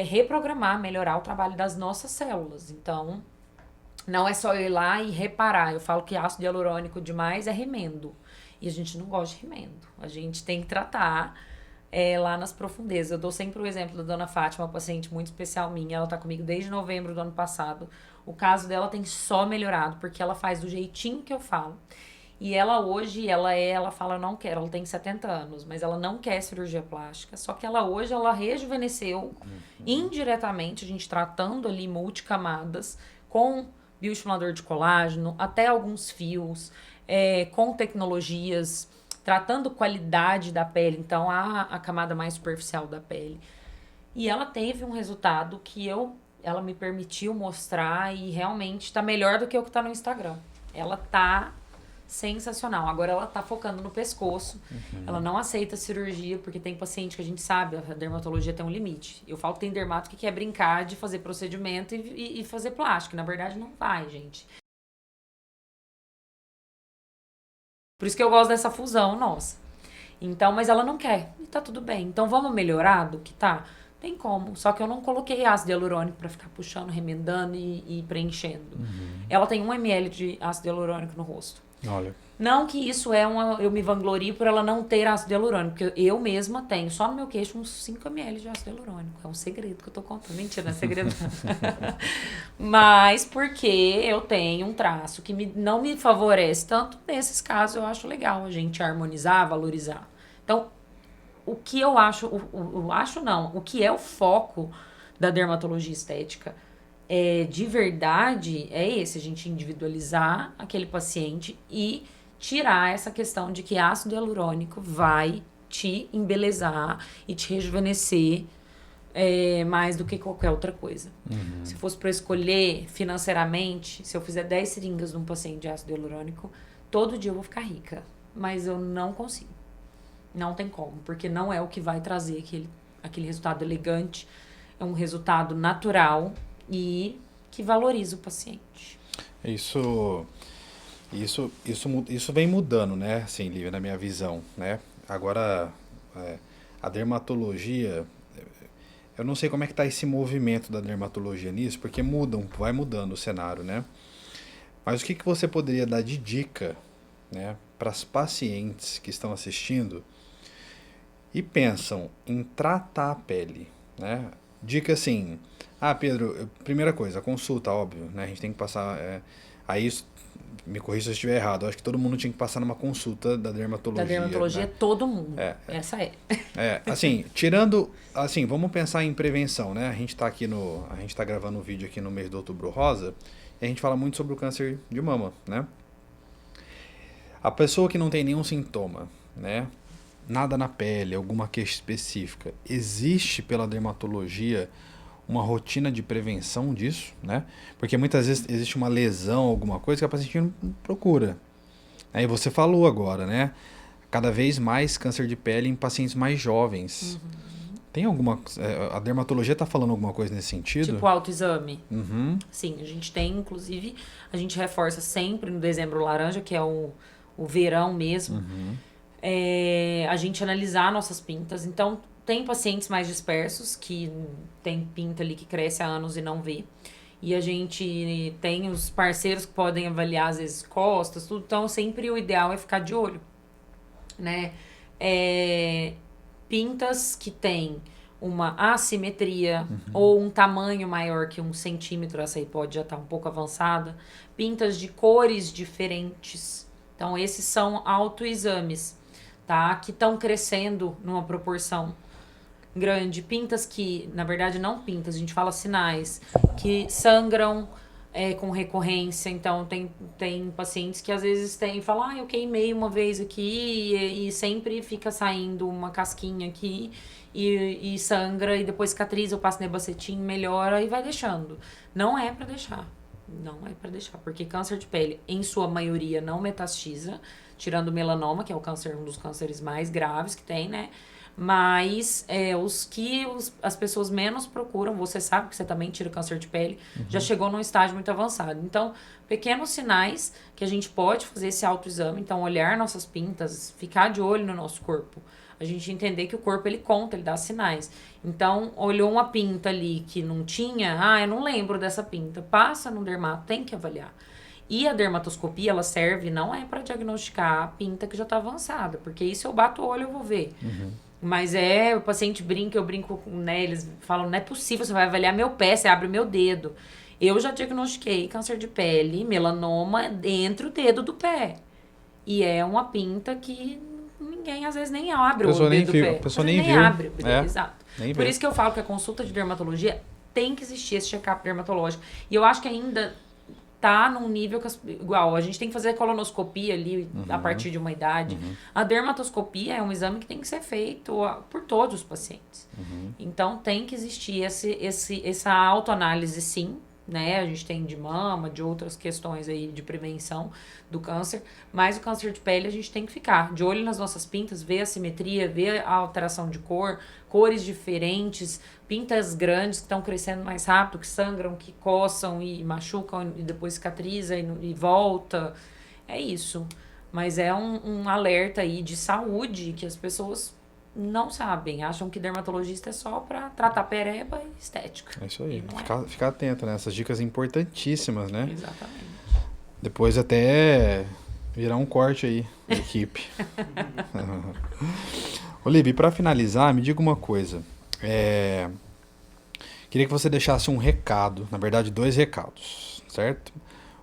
reprogramar, melhorar o trabalho das nossas células. Então, não é só eu ir lá e reparar. Eu falo que ácido hialurônico demais é remendo. E a gente não gosta de remendo. A gente tem que tratar lá nas profundezas. Eu dou sempre o exemplo da dona Fátima, uma paciente muito especial minha. Ela tá comigo desde novembro do ano passado. O caso dela tem só melhorado, porque ela faz do jeitinho que eu falo. E ela hoje, ela fala, não quero, ela tem 70 anos, mas ela não quer cirurgia plástica. Só que ela hoje, ela rejuvenesceu indiretamente, a gente tratando ali multicamadas, com bioestimulador de colágeno, até alguns fios, com tecnologias, tratando qualidade da pele, então a camada mais superficial da pele. E ela teve um resultado que ela me permitiu mostrar e realmente tá melhor do que o que tá no Instagram. Ela tá sensacional. Agora ela tá focando no pescoço. Ela não aceita cirurgia, porque tem paciente que a gente sabe, a dermatologia tem um limite. Eu falo que tem dermato que quer brincar de fazer procedimento e fazer plástico. Na verdade, não vai, gente. Por isso que eu gosto dessa fusão nossa. Então, mas ela não quer. E tá tudo bem. Então, vamos melhorar do que tá? Tem como. Só que eu não coloquei ácido hialurônico pra ficar puxando, remendando e preenchendo. Ela tem 1 ml de ácido hialurônico no rosto. Olha. Não que isso eu me vanglorio por ela não ter ácido hialurônico, porque eu mesma tenho, só no meu queixo, uns 5 ml de ácido hialurônico. É um segredo que eu tô contando. Mentira, não é segredo. Mas porque eu tenho um traço que não me favorece tanto, nesses casos eu acho legal a gente harmonizar, valorizar. Então, o que eu acho, o que é o foco da dermatologia estética de verdade é esse, a gente individualizar aquele paciente e tirar essa questão de que ácido hialurônico vai te embelezar e te rejuvenescer mais do que qualquer outra coisa. Se fosse para escolher financeiramente, se eu fizer 10 seringas num paciente de ácido hialurônico, todo dia eu vou ficar rica. Mas eu não consigo. Não tem como, porque não é o que vai trazer aquele resultado elegante. É um resultado natural e que valoriza o paciente. Isso vem mudando, né? Assim, Lívia, na minha visão, né? Agora, a dermatologia, eu não sei como é que tá esse movimento da dermatologia nisso, porque vai mudando o cenário, né? Mas o que você poderia dar de dica, né, para as pacientes que estão assistindo, e pensam em tratar a pele, né? Dica assim, Pedro, primeira coisa, a consulta, óbvio, né? A gente tem que passar, aí me corrija se eu estiver errado, eu acho que todo mundo tinha que passar numa consulta da dermatologia. Da dermatologia, né? todo mundo. Essa é. Assim, assim, vamos pensar em prevenção, né? A gente tá gravando um vídeo aqui no mês do Outubro Rosa, e a gente fala muito sobre o câncer de mama, né? A pessoa que não tem nenhum sintoma, né? Nada na pele, alguma queixa específica, existe pela dermatologia uma rotina de prevenção disso, né? Porque muitas vezes existe uma lesão, alguma coisa que a paciente não procura. Aí você falou agora, né? Cada vez mais câncer de pele em pacientes mais jovens. Tem alguma... A dermatologia está falando alguma coisa nesse sentido? Tipo autoexame. Uhum. Sim, a gente tem, inclusive, a gente reforça sempre no dezembro laranja, que é o verão mesmo, a gente analisar nossas pintas. Então, tem pacientes mais dispersos que tem pinta ali que cresce há anos e não vê. E a gente tem os parceiros que podem avaliar, às vezes, costas, tudo. Então, sempre o ideal é ficar de olho, né? Pintas que tem uma assimetria ou um tamanho maior que 1 centímetro, essa aí pode já estar um pouco avançada. Pintas de cores diferentes. Então, esses são autoexames, tá? Que estão crescendo numa proporção grande. Pintas que, na verdade, não pintas, a gente fala sinais, que sangram com recorrência. Então, tem pacientes que às vezes falam, eu queimei uma vez aqui e sempre fica saindo uma casquinha aqui e sangra e depois cicatriza, eu passo nebacetim, melhora e vai deixando. Não é pra deixar. Não é pra deixar, porque câncer de pele, em sua maioria, não metastiza, tirando o melanoma, que é um dos cânceres mais graves que tem, né? Mas os que as pessoas menos procuram, você sabe que você também tira câncer de pele, já chegou num estágio muito avançado. Então, pequenos sinais que a gente pode fazer esse autoexame, então olhar nossas pintas, ficar de olho no nosso corpo. A gente entender que o corpo, ele conta, ele dá sinais. Então, olhou uma pinta ali que não tinha, eu não lembro dessa pinta. Passa no dermato, tem que avaliar. E a dermatoscopia, ela serve, não é para diagnosticar a pinta que já está avançada, porque isso eu bato o olho, eu vou ver. Mas o paciente brinca, eu brinco, né? Eles falam, não é possível, você vai avaliar meu pé, você abre o meu dedo. Eu já diagnostiquei câncer de pele, melanoma, entre o dedo do pé. E é uma pinta que ninguém, às vezes, nem abre o dedo do pé. A pessoa nem viu. Abre, exato. Nem Por vê. isso que eu falo que a consulta de dermatologia tem que existir esse check-up dermatológico. E eu acho que ainda tá num nível que, igual, a gente tem que fazer colonoscopia ali a partir de uma idade. A dermatoscopia é um exame que tem que ser feito por todos os pacientes. Então, tem que existir essa autoanálise, sim, né? A gente tem de mama, de outras questões aí de prevenção do câncer, mas o câncer de pele a gente tem que ficar de olho nas nossas pintas, ver a simetria, ver a alteração de cor, cores diferentes, pintas grandes que estão crescendo mais rápido, que sangram, que coçam e machucam e depois cicatriza e volta. É isso. Mas é um alerta aí de saúde que as pessoas não sabem. Acham que dermatologista é só para tratar pereba e estética. É isso aí. Ficar atento, né? Essas dicas importantíssimas, né? Exatamente. Depois até virar um corte aí da equipe. Olívia, para finalizar, me diga uma coisa. Queria que você deixasse um recado, na verdade 2 recados, certo?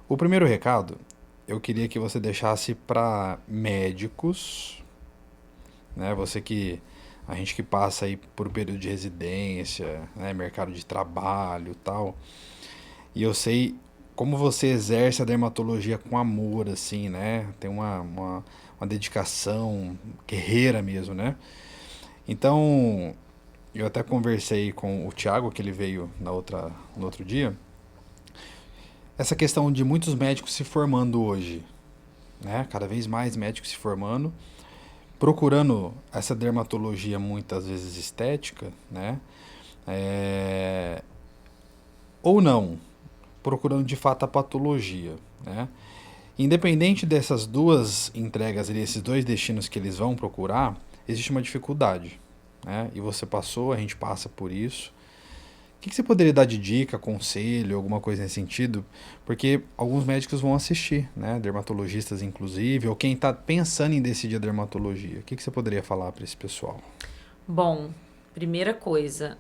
O primeiro recado, eu queria que você deixasse para médicos, né? A gente que passa aí por período de residência, né? Mercado de trabalho e tal. E eu sei como você exerce a dermatologia com amor, assim, né? Tem uma dedicação guerreira mesmo, né? Então, eu até conversei com o Thiago, que ele veio no outro dia. Essa questão de muitos médicos se formando hoje, né? Cada vez mais médicos se formando, procurando essa dermatologia muitas vezes estética, né? Ou não, procurando de fato a patologia, né? Independente dessas 2 entregas, esses 2 destinos que eles vão procurar, existe uma dificuldade, né? E você passou, a gente passa por isso. O que você poderia dar de dica, conselho, alguma coisa nesse sentido? Porque alguns médicos vão assistir, né? Dermatologistas, inclusive, ou quem está pensando em decidir a dermatologia. O que você poderia falar para esse pessoal? Bom, primeira coisa,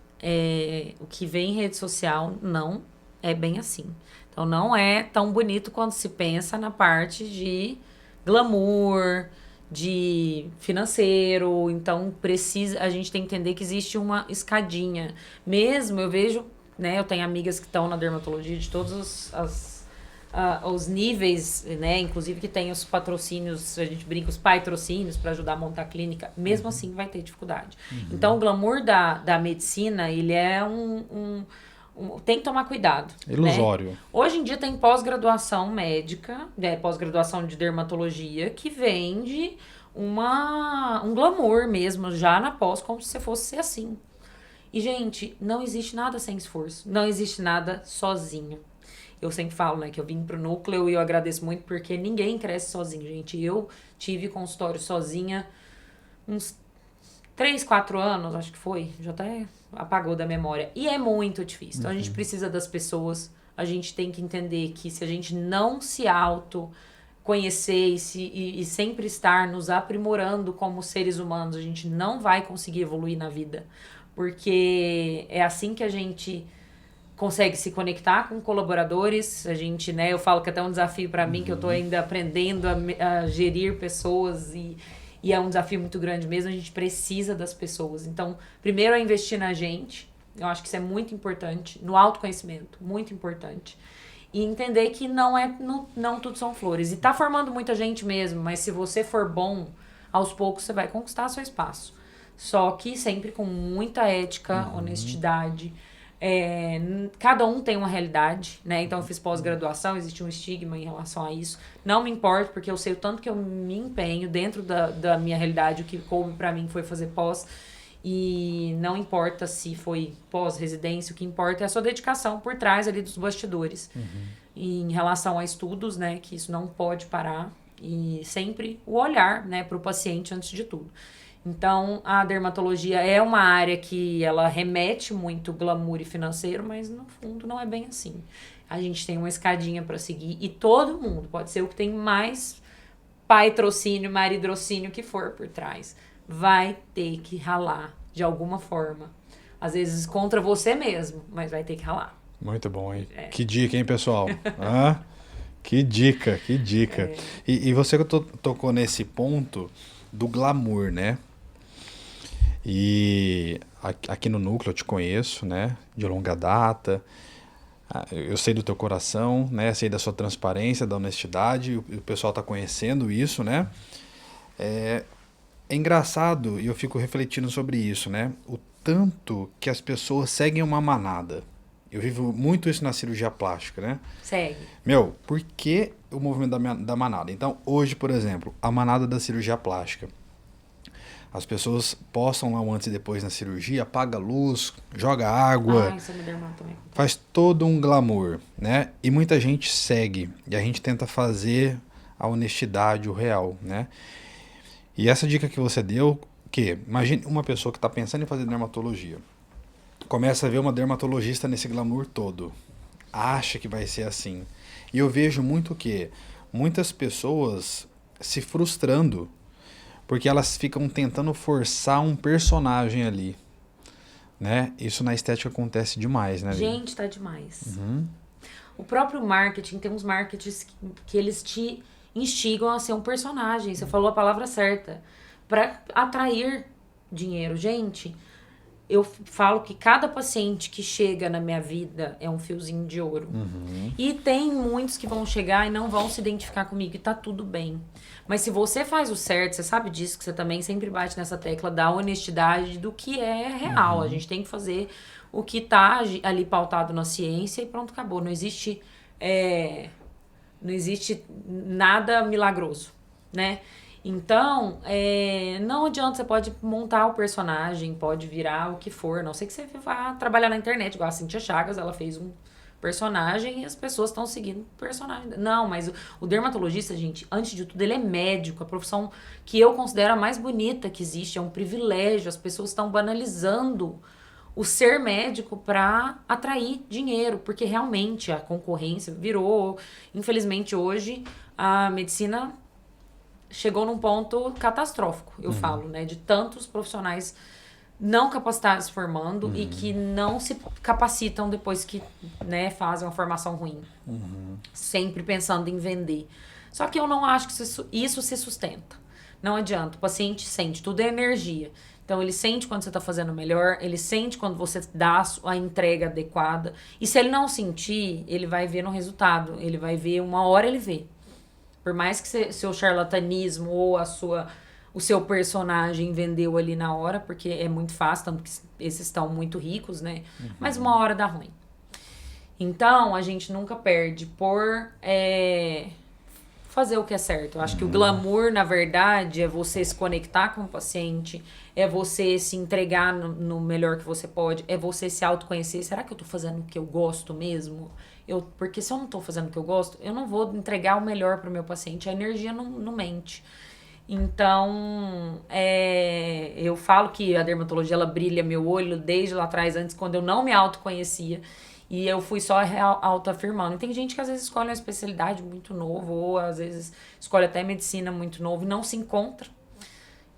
o que vem em rede social não é bem assim. Então, não é tão bonito quando se pensa na parte de glamour, de financeiro. Então, a gente tem que entender que existe uma escadinha. Mesmo, eu vejo, né, eu tenho amigas que estão na dermatologia de todos os níveis, né? Inclusive que tem os patrocínios, a gente brinca, os patrocínios para ajudar a montar a clínica. Mesmo assim, vai ter dificuldade. Então, o glamour da medicina, ele é tem que tomar cuidado. Ilusório. Né? Hoje em dia tem pós-graduação médica, pós-graduação de dermatologia, que vende um glamour mesmo, já na pós, como se você fosse ser assim. E, gente, não existe nada sem esforço. Não existe nada sozinho. Eu sempre falo, né, que eu vim pro núcleo e eu agradeço muito porque ninguém cresce sozinho, gente. Eu tive consultório sozinha uns 3, 4 anos, acho que foi. Já até apagou da memória. E é muito difícil. Então, a gente precisa das pessoas. A gente tem que entender que se a gente não se conhecer e sempre estar nos aprimorando como seres humanos, a gente não vai conseguir evoluir na vida. Porque é assim que a gente consegue se conectar com colaboradores. A gente, né, eu falo que é até um desafio para mim, que eu tô ainda aprendendo a gerir pessoas e é um desafio muito grande mesmo. A gente precisa das pessoas. Então, primeiro é investir na gente. Eu acho que isso é muito importante. No autoconhecimento, muito importante. E entender que não tudo são flores. E tá formando muita gente mesmo, mas se você for bom, aos poucos você vai conquistar seu espaço. Só que sempre com muita ética, honestidade. Cada um tem uma realidade, né? Então eu fiz pós-graduação, existe um estigma em relação a isso. Não me importa, porque eu sei o tanto que eu me empenho dentro da minha realidade. O que coube pra mim foi fazer pós. E não importa se foi pós-residência, o que importa é a sua dedicação por trás ali dos bastidores. E em relação a estudos, né? Que isso não pode parar. E sempre o olhar, né, pro paciente antes de tudo. Então, a dermatologia é uma área que ela remete muito glamour e financeiro, mas no fundo não é bem assim. A gente tem uma escadinha para seguir e todo mundo, pode ser o que tem mais patrocínio, maridrocínio que for por trás, vai ter que ralar de alguma forma. Às vezes contra você mesmo, mas vai ter que ralar. Muito bom, hein? Que dica, hein, pessoal? Que dica, que dica. E você que tocou nesse ponto do glamour, né? E aqui no núcleo eu te conheço, né? De longa data. Eu sei do teu coração, né? Sei da sua transparência, da honestidade. O pessoal tá conhecendo isso, né? É engraçado, e eu fico refletindo sobre isso, né? O tanto que as pessoas seguem uma manada. Eu vivo muito isso na cirurgia plástica, né? Segue. Por que o movimento da manada? Então, hoje, por exemplo, a manada da cirurgia plástica. As pessoas postam lá o antes e depois na cirurgia, apaga a luz, joga água, Isso é me dermato também. faz todo um glamour, né? E muita gente segue, e a gente tenta fazer a honestidade, o real, né? E essa dica que você deu, que imagine uma pessoa que está pensando em fazer dermatologia, começa a ver uma dermatologista nesse glamour todo, acha que vai ser assim. E eu vejo muito que muitas pessoas se frustrando porque elas ficam tentando forçar um personagem ali, né? Isso na estética acontece demais, né? Gente, tá demais. O próprio marketing, tem uns marketings que eles te instigam a ser um personagem. Você falou a palavra certa. Pra atrair dinheiro. Gente, eu falo que cada paciente que chega na minha vida é um fiozinho de ouro. E tem muitos que vão chegar e não vão se identificar comigo e tá tudo bem. Mas se você faz o certo, você sabe disso, que você também sempre bate nessa tecla da honestidade, do que é real. A gente tem que fazer o que tá ali pautado na ciência e pronto, acabou. Não existe nada milagroso, né? Então, não adianta, você pode montar o personagem, pode virar o que for, a não sei que você vá trabalhar na internet, igual a Cíntia Chagas, ela fez um personagem e as pessoas estão seguindo o personagem. Não, mas o dermatologista, gente, antes de tudo, ele é médico, a profissão que eu considero a mais bonita que existe, é um privilégio, as pessoas estão banalizando o ser médico para atrair dinheiro, porque realmente a concorrência virou, infelizmente hoje, a medicina chegou num ponto catastrófico, eu falo, né, de tantos profissionais não capacitados se formando e que não se capacitam depois que, né, fazem uma formação ruim. Sempre pensando em vender. Só que eu não acho que isso se sustenta. Não adianta. O paciente sente, tudo é energia. Então, ele sente quando você está fazendo melhor, ele sente quando você dá a entrega adequada. E se ele não sentir, ele vai ver no resultado. Ele vai ver, uma hora ele vê. Por mais que seu charlatanismo ou o seu personagem vendeu ali na hora, porque é muito fácil, tanto que esses estão muito ricos, né? Mas uma hora dá ruim. Então, a gente nunca perde por fazer o que é certo. Eu acho que o glamour, na verdade, é você se conectar com o paciente, é você se entregar no melhor que você pode, é você se autoconhecer. Será que eu tô fazendo o que eu gosto mesmo? Porque se eu não tô fazendo o que eu gosto, eu não vou entregar o melhor pro meu paciente. A energia não mente. Então, eu falo que a dermatologia, ela brilha meu olho desde lá atrás, antes, quando eu não me autoconhecia. E eu fui só autoafirmando. E tem gente que às vezes escolhe uma especialidade muito novo, ou às vezes escolhe até medicina muito novo, e não se encontra.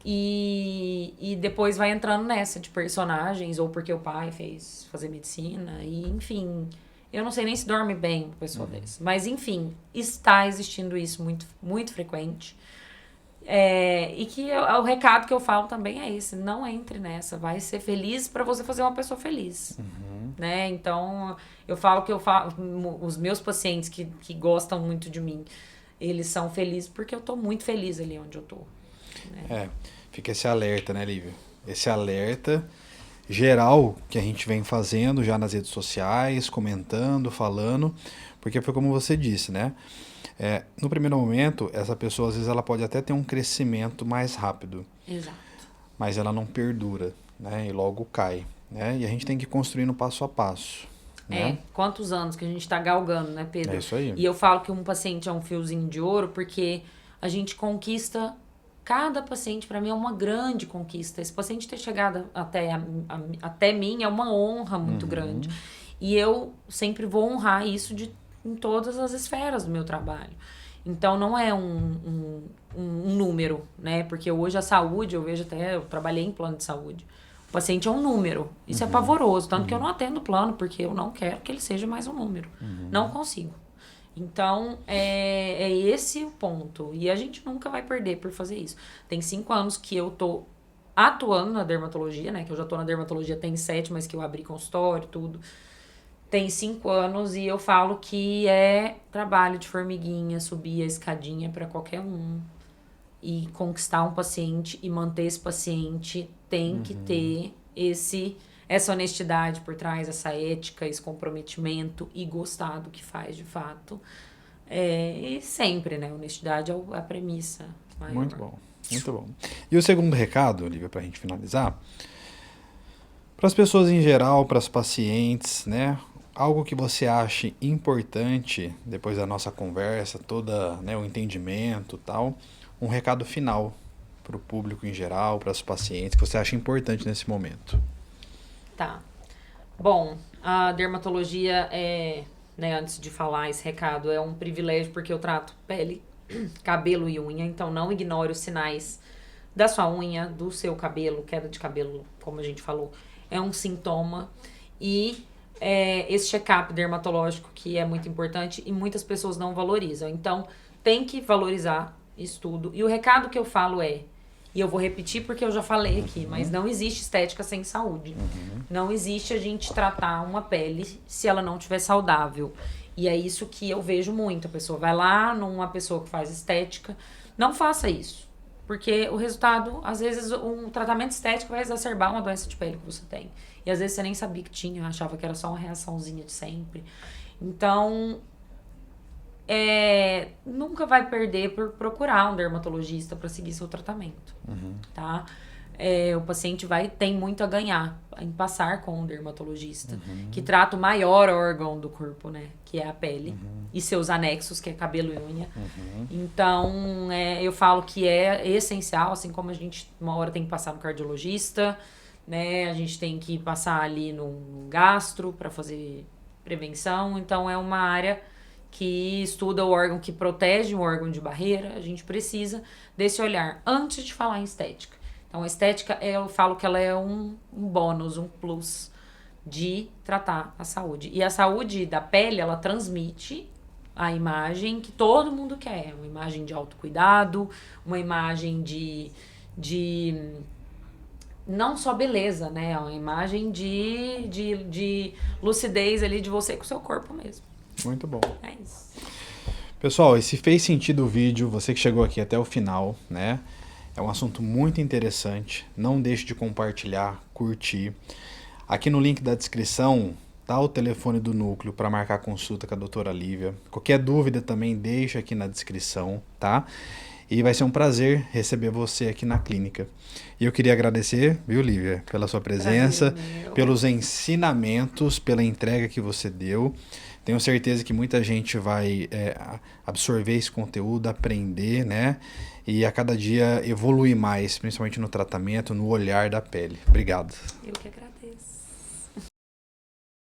E depois vai entrando nessa de personagens, ou porque o pai fez fazer medicina, e enfim... Eu não sei nem se dorme bem uma pessoa dessa. Mas, enfim, está existindo isso muito, muito frequente. E que o recado que eu falo também é esse. Não entre nessa. Vai ser feliz para você fazer uma pessoa feliz. Né? Então, eu falo que os meus pacientes que gostam muito de mim, eles são felizes porque eu tô muito feliz ali onde eu tô. Né? Fica esse alerta, né, Lívia? Esse alerta... geral que a gente vem fazendo já nas redes sociais, comentando, falando, porque foi como você disse, né? No primeiro momento, essa pessoa às vezes ela pode até ter um crescimento mais rápido. Exato. Mas ela não perdura, né? E logo cai, né? E a gente tem que ir construindo passo a passo. Né? Quantos anos que a gente tá galgando, né, Pedro? É isso aí. E eu falo que um paciente é um fiozinho de ouro porque a gente conquista... Cada paciente, para mim, é uma grande conquista. Esse paciente ter chegado até mim é uma honra muito grande. E eu sempre vou honrar isso em todas as esferas do meu trabalho. Então, não é um número, né? Porque hoje a saúde, eu trabalhei em plano de saúde. O paciente é um número. Isso é pavoroso. Tanto que eu não atendo plano, porque eu não quero que ele seja mais um número. Não consigo. Então, é esse o ponto. E a gente nunca vai perder por fazer isso. Tem 5 anos que eu tô atuando na dermatologia, né? Que eu já tô na dermatologia tem 7, mas que eu abri consultório e tudo. Tem 5 anos e eu falo que é trabalho de formiguinha, subir a escadinha para qualquer um. E conquistar um paciente e manter esse paciente tem que ter essa honestidade por trás, essa ética, esse comprometimento e gostar do que faz de fato. E sempre, né? Honestidade é a premissa maior. Muito bom, muito bom. E o segundo recado, Olivia, para a gente finalizar, para as pessoas em geral, para as pacientes, né? Algo que você ache importante, depois da nossa conversa, toda, né, o entendimento e tal, um recado final para o público em geral, para os pacientes, que você acha importante nesse momento. Tá. Bom, a dermatologia né, antes de falar esse recado, é um privilégio porque eu trato pele, cabelo e unha, então não ignore os sinais da sua unha, do seu cabelo, queda de cabelo, como a gente falou, é um sintoma. E esse check-up dermatológico que é muito importante e muitas pessoas não valorizam. Então, tem que valorizar isso tudo. E o recado que eu falo e eu vou repetir porque eu já falei aqui, mas não existe estética sem saúde. Não existe a gente tratar uma pele se ela não estiver saudável. E é isso que eu vejo muito. A pessoa vai lá numa pessoa que faz estética, não faça isso. Porque o resultado, às vezes, um tratamento estético vai exacerbar uma doença de pele que você tem. E às vezes você nem sabia que tinha, achava que era só uma reaçãozinha de sempre. Então, nunca vai perder por procurar um dermatologista para seguir seu tratamento, tá? O paciente tem muito a ganhar em passar com um dermatologista, que trata o maior órgão do corpo, né? Que é a pele, e seus anexos, que é cabelo e unha. Então, eu falo que é essencial, assim como a gente uma hora tem que passar no cardiologista, né? A gente tem que passar ali no gastro para fazer prevenção. Então, é uma área que estuda o órgão, que protege o órgão de barreira. A gente precisa desse olhar antes de falar em estética. Então, a estética, eu falo que ela é um bônus, um plus de tratar a saúde. E a saúde da pele, ela transmite a imagem que todo mundo quer. Uma imagem de autocuidado, uma imagem de não só beleza, né? É uma imagem de lucidez ali de você com o seu corpo mesmo. Muito bom. É isso. Pessoal, e se fez sentido o vídeo, você que chegou aqui até o final, né? É um assunto muito interessante. Não deixe de compartilhar, curtir. Aqui no link da descrição tá o telefone do núcleo para marcar consulta com a doutora Lívia. Qualquer dúvida também deixa aqui na descrição, tá? E vai ser um prazer receber você aqui na clínica. E eu queria agradecer, viu, Lívia, pela sua presença, pelos ensinamentos, pela entrega que você deu. Tenho certeza que muita gente vai absorver esse conteúdo, aprender, né? E a cada dia evoluir mais, principalmente no tratamento, no olhar da pele. Obrigado. Eu que agradeço.